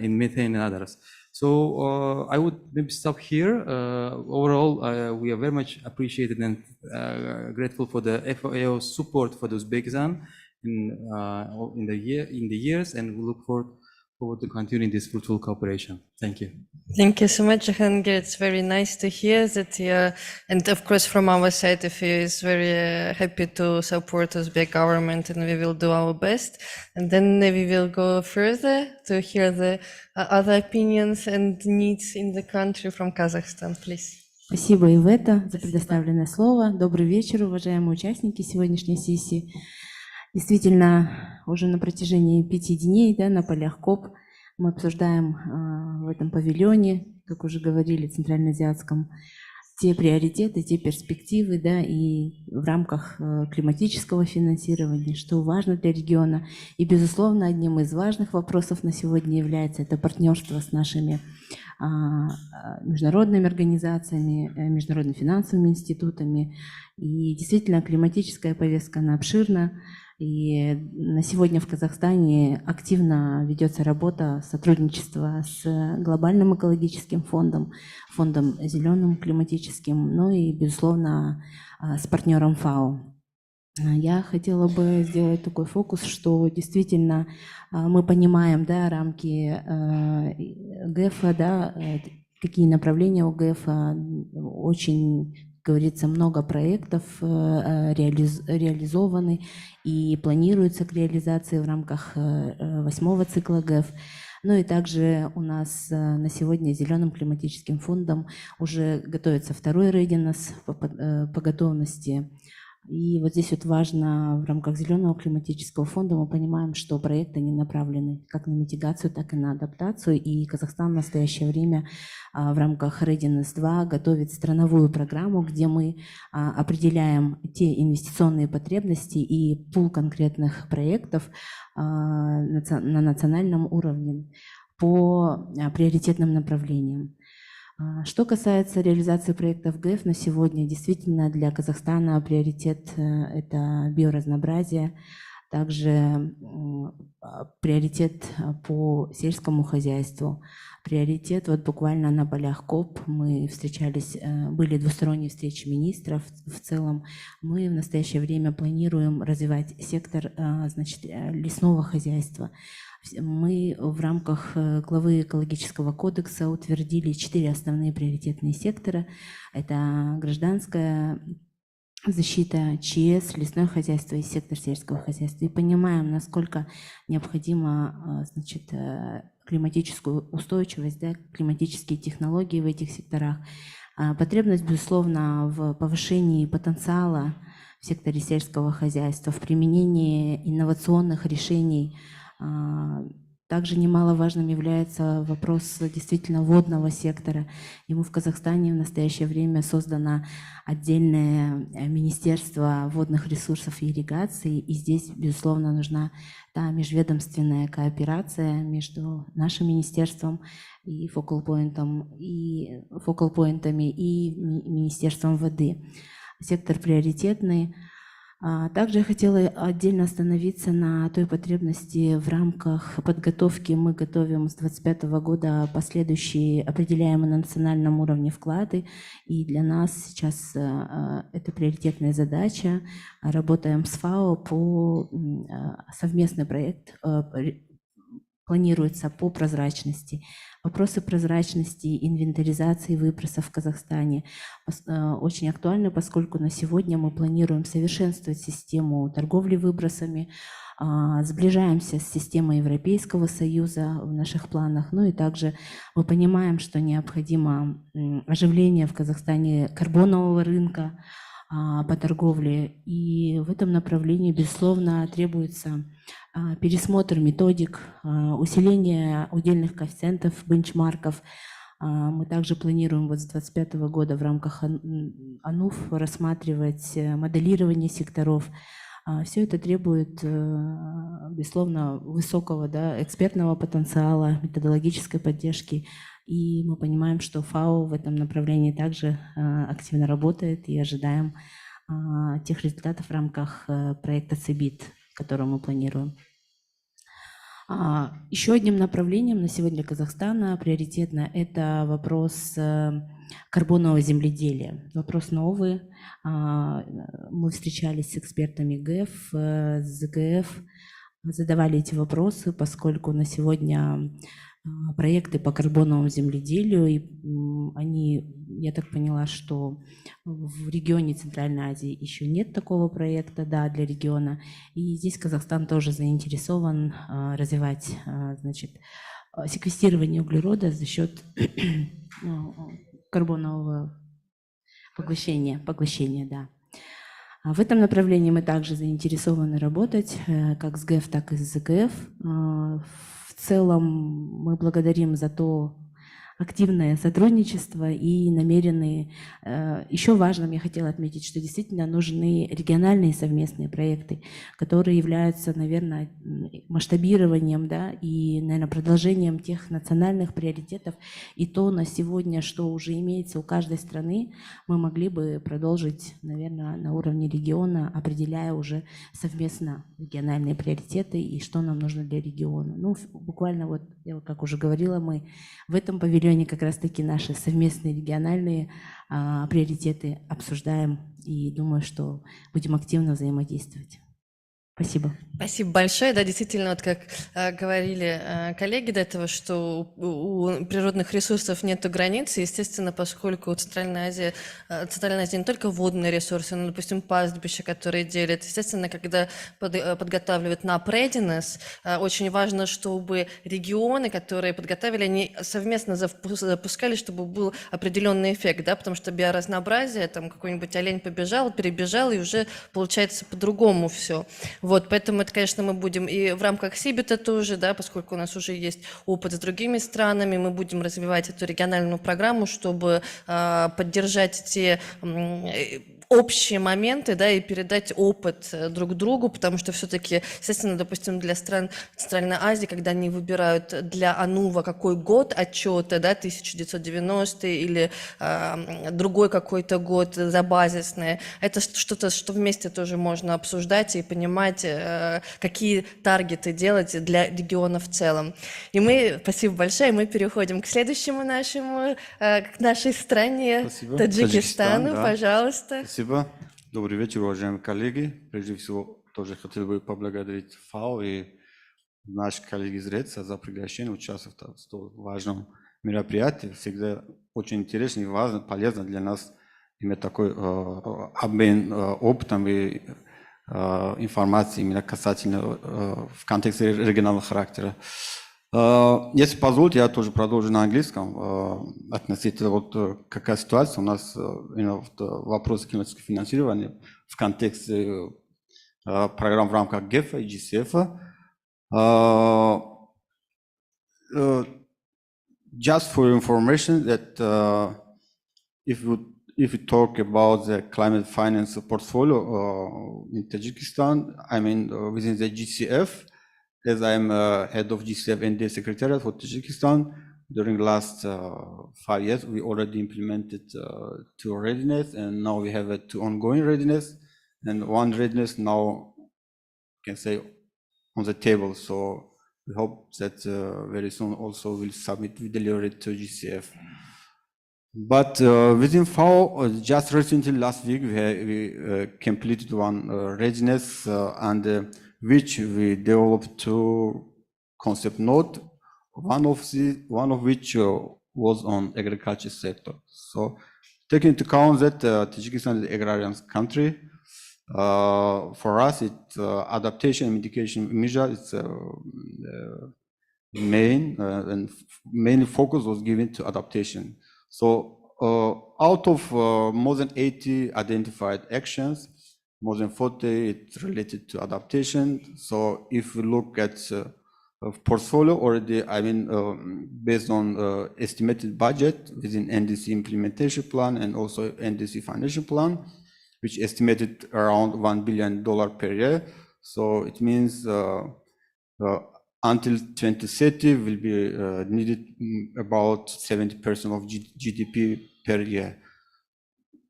[SPEAKER 5] in methane and others. So I would maybe stop here. Overall, we are very much appreciated and grateful for the FAO support for the Uzbekistan in the years, and we look forward to continuing this fruitful cooperation. Thank you.
[SPEAKER 1] Thank you so much, Jahangir. It's very nice to hear that you, and of course from our side, FAO is very happy to support Uzbek government, and we will do our best. And then we will go further to hear the other opinions and needs in the country from Kazakhstan, please.
[SPEAKER 6] Спасибо, Ивета, за предоставленное слово. Добрый вечер, уважаемые участники сегодняшней сессии. Действительно, уже на протяжении 5 дней, на полях КОП мы обсуждаем в этом павильоне, как уже говорили, центральноазиатском, те приоритеты, те перспективы, и в рамках климатического финансирования, что важно для региона. И, безусловно, одним из важных вопросов на сегодня является это партнерство с нашими международными организациями, международными финансовыми институтами. И действительно, климатическая повестка, она обширна. И на сегодня в Казахстане активно ведется работа сотрудничества с глобальным экологическим фондом, фондом зеленым климатическим, ну и, безусловно, с партнером ФАО. Я хотела бы сделать такой фокус, что действительно мы понимаем, рамки ГЭФа, какие направления у ГЭФа, очень, говорится, много проектов реализованы и планируется к реализации в рамках 8-го цикла ГЭФ. Ну и также у нас на сегодня Зеленым климатическим фондом уже готовится 2-й readiness по готовности. И вот здесь вот важно, в рамках Зеленого климатического фонда мы понимаем, что проекты не направлены как на митигацию, так и на адаптацию. И Казахстан в настоящее время в рамках Readiness 2 готовит страновую программу, где мы определяем те инвестиционные потребности и пул конкретных проектов на национальном уровне по приоритетным направлениям. Что касается реализации проектов ГЭФ на сегодня, действительно для Казахстана приоритет – это биоразнообразие, также приоритет по сельскому хозяйству, приоритет. Вот буквально на полях КОП мы встречались, были двусторонние встречи министров. В целом мы в настоящее время планируем развивать сектор, значит, лесного хозяйства. Мы в рамках главы экологического кодекса утвердили 4 основные приоритетные сектора. Это гражданская защита, ЧС, лесное хозяйство и сектор сельского хозяйства. И понимаем, насколько необходима, значит, климатическую устойчивость, да, климатические технологии в этих секторах. Потребность, безусловно, в повышении потенциала в секторе сельского хозяйства, в применении инновационных решений. Также немаловажным является вопрос действительно водного сектора. Ему в Казахстане в настоящее время создано отдельное Министерство водных ресурсов и ирригации, и здесь, безусловно, нужна та межведомственная кооперация между нашим министерством и фокал-поинтами и Министерством воды. Сектор приоритетный. Также я хотела отдельно остановиться на той потребности в рамках подготовки. Мы готовим с 2025 года последующие определяемые на национальном уровне вклады, и для нас сейчас это приоритетная задача. Работаем с ФАО по совместный проект, планируется по прозрачности. Вопросы прозрачности, инвентаризации выбросов в Казахстане очень актуальны, поскольку на сегодня мы планируем совершенствовать систему торговли выбросами, сближаемся с системой Европейского Союза в наших планах. Ну и также мы понимаем, что необходимо оживление в Казахстане карбонового рынка по торговле. И в этом направлении, безусловно, требуется пересмотр методик, усиление удельных коэффициентов, бенчмарков. Мы также планируем вот с 2025 года в рамках АНУФ рассматривать моделирование секторов. Все это требует, безусловно, высокого, да, экспертного потенциала, методологической поддержки. И мы понимаем, что ФАО в этом направлении также активно работает, и ожидаем тех результатов в рамках проекта ЦИБИТ, который мы планируем. Еще одним направлением на сегодня Казахстана приоритетно это вопрос карбонового земледелия. Вопрос новый. Мы встречались с экспертами ГЭФ, с ГФ, задавали эти вопросы, поскольку на сегодня проекты по карбоновому земледелию, и они, я так поняла, что в регионе Центральной Азии еще нет такого проекта, да, для региона, и здесь Казахстан тоже заинтересован развивать, значит, секвестирование углерода за счет карбонового поглощения, да. В этом направлении мы также заинтересованы работать как с ГЭФ, так и с ЗГФ. В целом мы благодарим за то активное сотрудничество и намерены. Еще важным я хотела отметить, что действительно нужны региональные совместные проекты, которые являются, наверное, масштабированием, да, и, наверное, продолжением тех национальных приоритетов. И то на сегодня, что уже имеется у каждой страны, мы могли бы продолжить, наверное, на уровне региона, определяя уже совместно региональные приоритеты и что нам нужно для региона. Ну, буквально вот, я как уже говорила, мы в этом павильоне как раз-таки наши совместные региональные приоритеты обсуждаем, и думаю, что будем активно взаимодействовать. Спасибо.
[SPEAKER 1] Спасибо большое. Да, действительно, вот как говорили коллеги до этого, что у природных ресурсов нет границ, и, естественно, поскольку Центральная Азия не только водные ресурсы, но, допустим, пастбища, которые делят. Естественно, когда подготавливают на readiness, очень важно, чтобы регионы, которые подготовили, они совместно запускали, чтобы был определенный эффект, да, потому что биоразнообразие, там какой-нибудь олень побежал, перебежал, и уже получается по-другому все. Вот, поэтому это, конечно, мы будем и в рамках СИБИТа тоже, да, поскольку у нас уже есть опыт с другими странами, мы будем развивать эту региональную программу, чтобы поддержать те общие моменты, да, и передать опыт друг другу, потому что все-таки, естественно, допустим, для стран Центральной Азии, когда они выбирают для АНУВа какой год отчета, да, 1990 или другой какой-то год забазисный, это что-то, что вместе тоже можно обсуждать и понимать, какие таргеты делать для региона в целом. И мы, спасибо большое, мы переходим к следующему нашему, к нашей стране,
[SPEAKER 7] Спасибо.
[SPEAKER 1] Таджикистану,
[SPEAKER 7] Да.
[SPEAKER 1] пожалуйста.
[SPEAKER 7] Спасибо. Добрый вечер, уважаемые коллеги. Прежде всего, тоже хотел бы поблагодарить ФАО и наших коллег из РЭЦа за приглашение участвовать в столь важном мероприятии. Всегда очень интересно и важно, полезно для нас иметь такой обмен опытом и информацией именно касательно в контексте регионального характера. Если позволите, я тоже продолжу на английском относительно вот какая ситуация у нас именно в вопросе климатического финансирования в контексте программ в рамках ГЕФа и GCF. Just for information that if we talk about the climate finance portfolio in Tajikistan, I mean within the GCF, as I'm head of GCF NDA Secretariat for Tajikistan, during the last 5 years, we already implemented 2 readiness, and now we have 2 ongoing readiness, and 1 readiness now, can say, on the table. So we hope that very soon also we'll submit, we deliver it to GCF. But within FAO, just recently last week, we completed 1 readiness and which we developed 2 concept notes, one of which was on agriculture sector. So taking into account that Tajikistan is an agrarian country, for us, adaptation and mitigation measure is main and mainly focus was given to adaptation. So out of more than 80 identified actions, more than 40 it's related to adaptation. So if we look at portfolio already, I mean, based on estimated budget within NDC implementation plan and also NDC financial plan, which estimated around $1 billion per year. So it means until 2030 will be needed about 70% of GDP per year.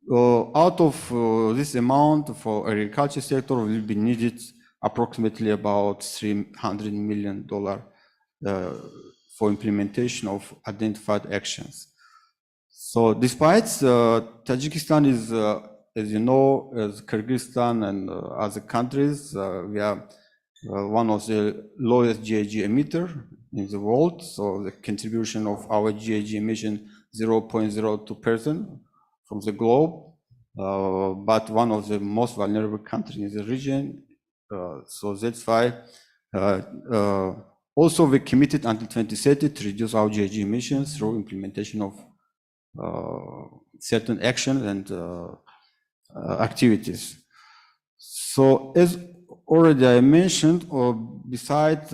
[SPEAKER 7] Out of this amount for agriculture sector will be needed approximately about $300 million for implementation of identified actions. So despite Tajikistan is, as you know, as Kyrgyzstan and other countries, we are one of the lowest GHG emitter in the world. So the contribution of our GHG emission 0.02% from the globe, but one of the most vulnerable countries in the region. So that's why also we committed until 2030 to reduce our GHG emissions through implementation of certain actions and activities. So as already I mentioned, besides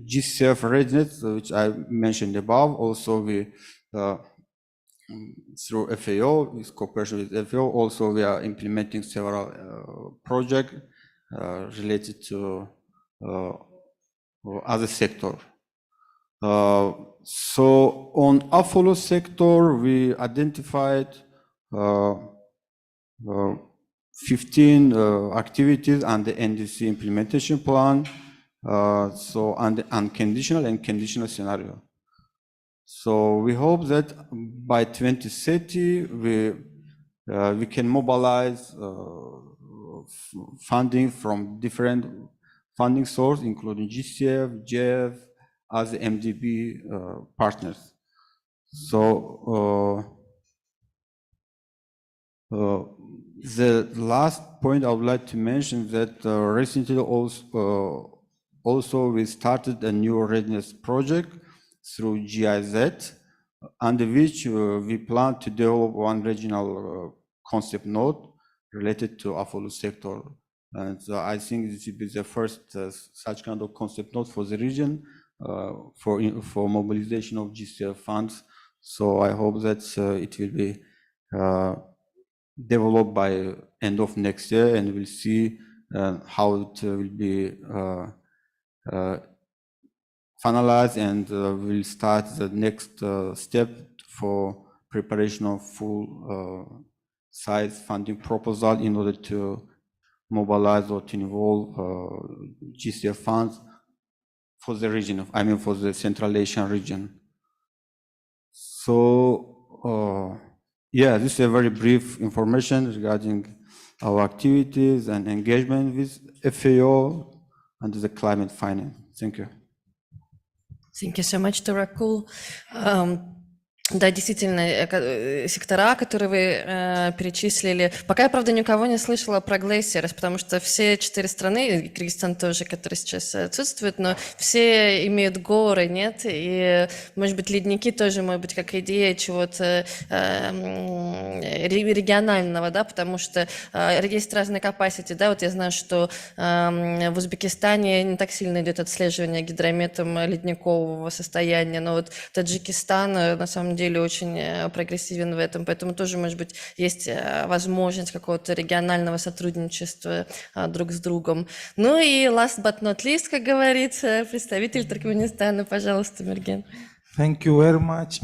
[SPEAKER 7] GCF readiness, which I mentioned above, also we through FAO, with cooperation with FAO, also we are implementing several projects related to other sector. So on Apollo sector, we identified 15 activities under NDC implementation plan, so under unconditional and conditional scenario. So we hope that by 2030 we can mobilize funding from different funding sources, including GCF, JF, as MDB partners. So the last point I would like to mention is that recently also we started a new readiness project through GIZ, under which we plan to develop 1 regional concept node related to Apollo sector. And I think this will be the first such kind of concept node for the region for mobilization of GCF funds. So I hope that it will be developed by end of next year, and we'll see how it will be finalized, and we'll start the next step for preparation of full size funding proposal in order to mobilize or to involve GCF funds for the region, for the Central Asian region. So, yeah, this is a very brief information regarding our activities and engagement with FAO and the climate finance. Thank you.
[SPEAKER 1] Thank you so much, Tarakul. Да, действительно, сектора, которые вы перечислили. Пока я, правда, никого не слышала про Glaciers, потому что все 4 страны, и Кыргызстан тоже, которые сейчас отсутствуют, но все имеют горы, нет? И, может быть, ледники тоже, может быть, как идея чего-то регионального, да, потому что есть разные capacity, да, вот я знаю, что в Узбекистане не так сильно идет отслеживание гидрометом ледникового состояния, но вот Таджикистан, на самом деле, очень прогрессивен в этом, поэтому тоже, может быть, есть возможность какого-то регионального сотрудничества друг с другом. Ну и last but not least, как говорится, представитель Туркменистана, пожалуйста, Мерген.
[SPEAKER 8] Thank you very much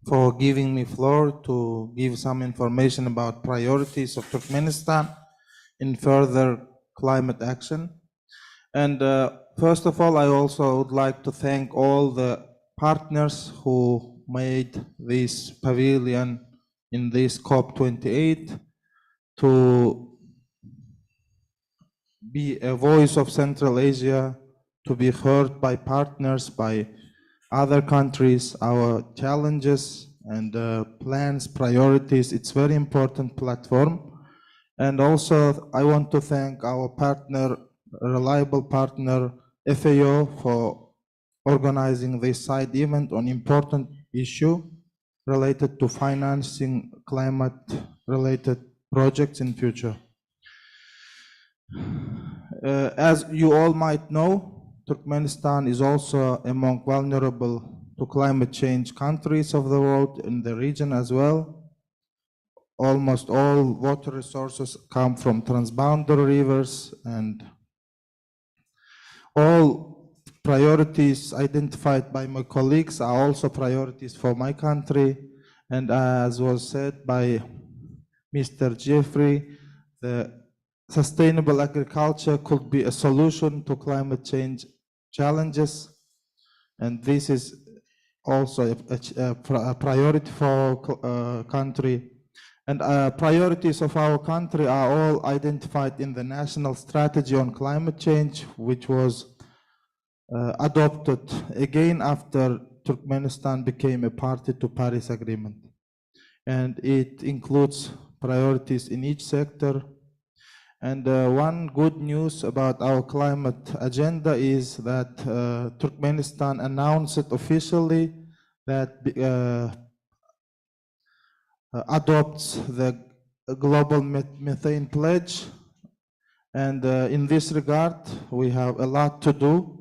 [SPEAKER 8] for giving me floor to give some information about priorities of Turkmenistan in further climate action. And first of all, I also would like to thank all the partners who made this pavilion in this COP28 to be a voice of Central Asia, to be heard by partners, by other countries, our challenges and plans, priorities. It's very important platform. And also I want to thank our partner, reliable partner, FAO, for organizing this side event on important issue related to financing climate-related projects in future. As you all might know, Turkmenistan is also among vulnerable to climate change countries of the world, in the region as well. Almost all water resources come from transboundary rivers, and all priorities identified by my colleagues are also priorities for my country. And as was said by Mr. Jeffrey, the sustainable agriculture could be a solution to climate change challenges. And this is also a priority for our country. And priorities of our country are all identified in the National Strategy on Climate Change, which was adopted again after Turkmenistan became a party to Paris Agreement. And it includes priorities in each sector. And one good news about our climate agenda is that Turkmenistan announced officially that adopts the global methane pledge. And in this regard, we have a lot to do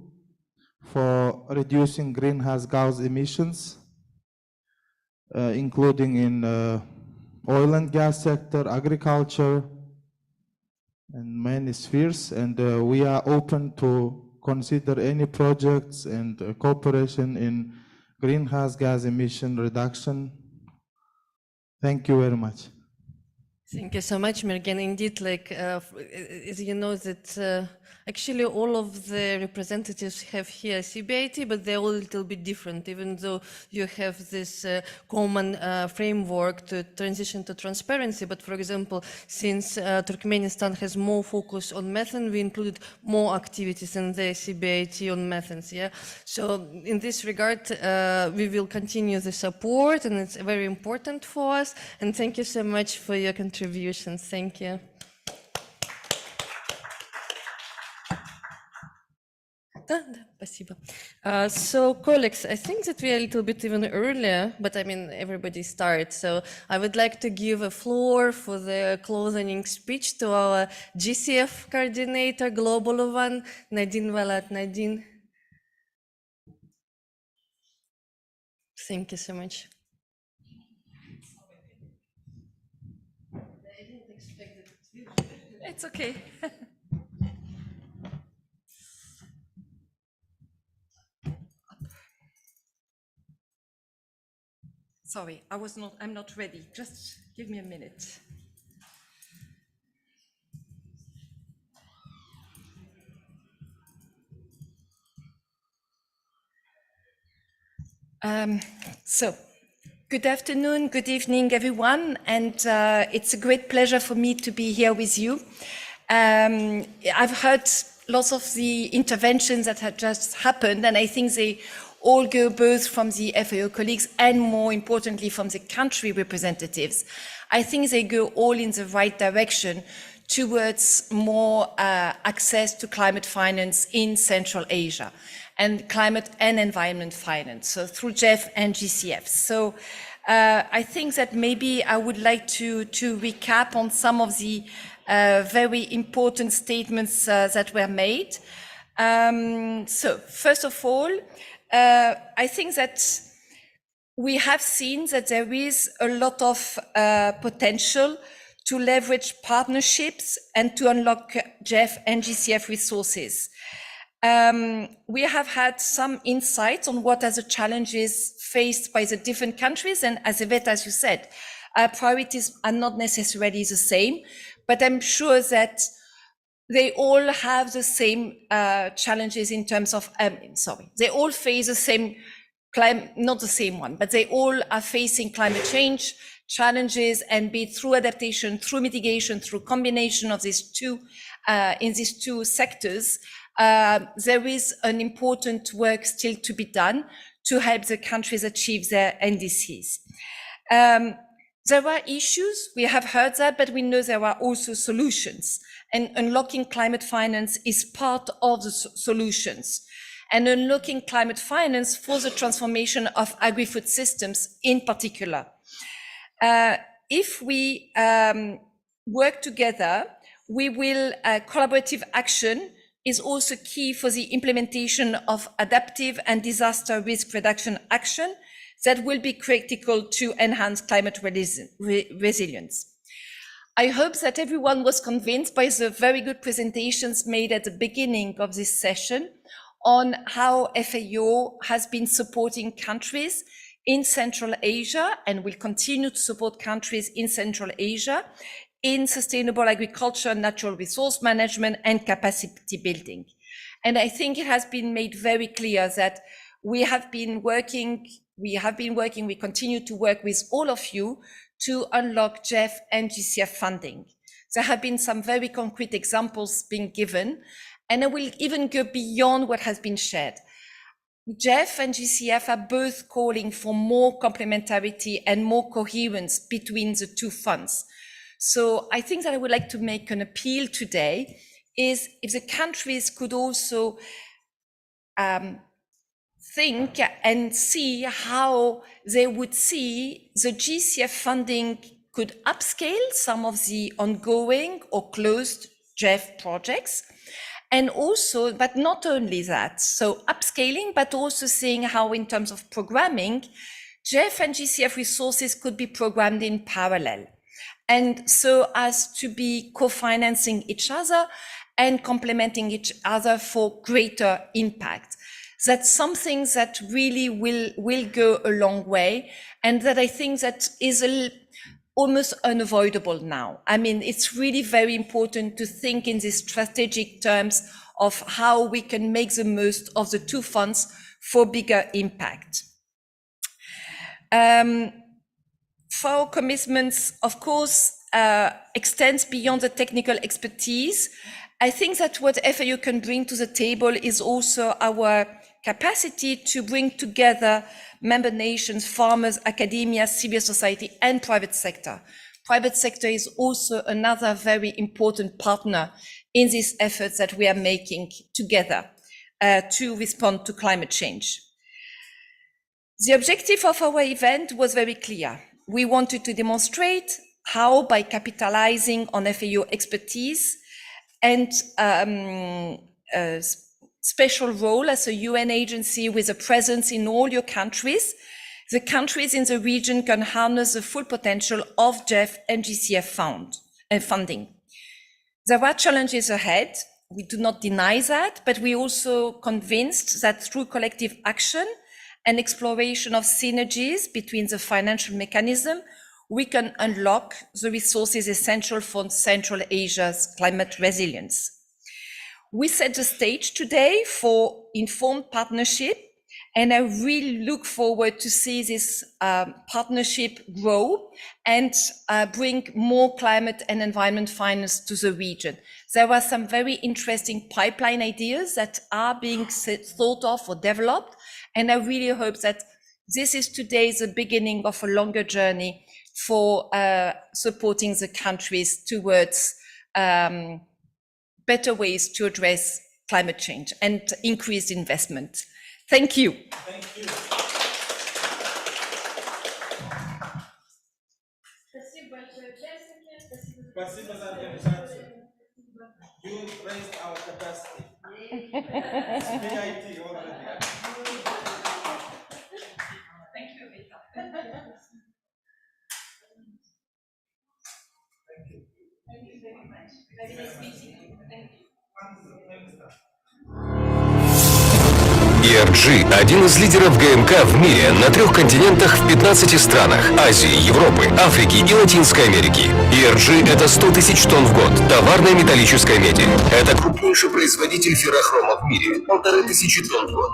[SPEAKER 8] for reducing greenhouse gas emissions, including in oil and gas sector, agriculture, and many spheres. And we are open to consider any projects and cooperation in greenhouse gas emission reduction. Thank you very much.
[SPEAKER 1] Thank you so much, Mergen. Indeed, like, as you know, that actually all of the representatives have here CBIT, but they're all a little bit different, even though you have this common framework to transition to transparency. But for example, since Turkmenistan has more focus on methane, we included more activities in the CBIT on methanes, yeah? So in this regard, we will continue the support, and it's very important for us. And thank you so much for your contributions. Thank you. Спасибо. So, colleagues, I think that we are a little bit even earlier, but I mean, everybody starts. So I would like to give a floor for the closing speech to our GCF coordinator, global one, Nadine Valat. Nadine. Thank you so much.
[SPEAKER 9] It's okay. Sorry, I'm not ready. Just give me a minute. So, good afternoon, good evening, everyone, and it's a great pleasure for me to be here with you. I've heard lots of the interventions that had just happened, and I think they all go both from the FAO colleagues and more importantly from the country representatives. I think they go all in the right direction towards more access to climate finance in Central Asia and climate and environment finance, so through GEF and GCF. So I think that maybe I would like to recap on some of the very important statements that were made. So first of all, I think that we have seen that there is a lot of potential to leverage partnerships and to unlock GEF and GCF resources. We have had some insights on what are the challenges faced by the different countries, and as Yvette, as you said, priorities are not necessarily the same, but I'm sure that they all have the same challenges in terms of, they all face the same climate, not the same one, but they all are facing climate change challenges, and be it through adaptation, through mitigation, through combination of these two, in these two sectors, there is an important work still to be done to help the countries achieve their NDCs. There are issues, we have heard that, but we know there are also solutions, and unlocking climate finance is part of the solutions. And unlocking climate finance for the transformation of agri-food systems in particular. If we work together, we will, collaborative action is also key for the implementation of adaptive and disaster risk reduction action that will be critical to enhance climate resilience. I hope that everyone was convinced by the very good presentations made at the beginning of this session on how FAO has been supporting countries in Central Asia and will continue to support countries in Central Asia in sustainable agriculture, natural resource management, and capacity building. And I think it has been made very clear that we continue to work with all of you to unlock GEF and GCF funding. There have been some very concrete examples being given, and I will even go beyond what has been shared. GEF and GCF are both calling for more complementarity and more coherence between the two funds. So I think that I would like to make an appeal today is if the countries could also think and see how they would see the GCF funding could upscale some of the ongoing or closed GEF projects. And also, but not only that, so upscaling, but also seeing how in terms of programming, GEF and GCF resources could be programmed in parallel. And so as to be co-financing each other and complementing each other for greater impact. That's something that really will go a long way, and that I think that is almost unavoidable now. I mean, it's really very important to think in these strategic terms of how we can make the most of the two funds for bigger impact. FAO commitments, of course, extends beyond the technical expertise. I think that what FAO can bring to the table is also our capacity to bring together member nations, farmers, academia, civil society, and private sector. Private sector is also another very important partner in these efforts that we are making together to respond to climate change. The objective of our event was very clear. We wanted to demonstrate how, by capitalizing on FAO expertise and special role as a UN agency with a presence in all your countries, the countries in the region can harness the full potential of GEF and GCF funding. There are challenges ahead. We do not deny that, but we're also convinced that through collective action and exploration of synergies between the financial mechanism, we can unlock the resources essential for Central Asia's climate resilience. We set the stage today for informed partnership, and I really look forward to see this partnership grow and bring more climate and environment finance to the region. There are some very interesting pipeline ideas that are being thought of or developed, and I really hope that this is today the beginning of a longer journey for supporting the countries towards better ways to address climate change and increased investment. Thank you.
[SPEAKER 8] Thank you. Спасибо за организацию. You raised our capacity. It's BIT already. Thank you. Thank you very much. Very nice meeting you. Thank you.
[SPEAKER 10] ERG – один из лидеров ГМК в мире на 3 континентах в 15 странах – Азии, Европы, Африки и Латинской Америки. ERG – это 100 тысяч тонн в год товарной металлической меди. Это крупнейший производитель феррохрома в мире – 1500 тонн в год.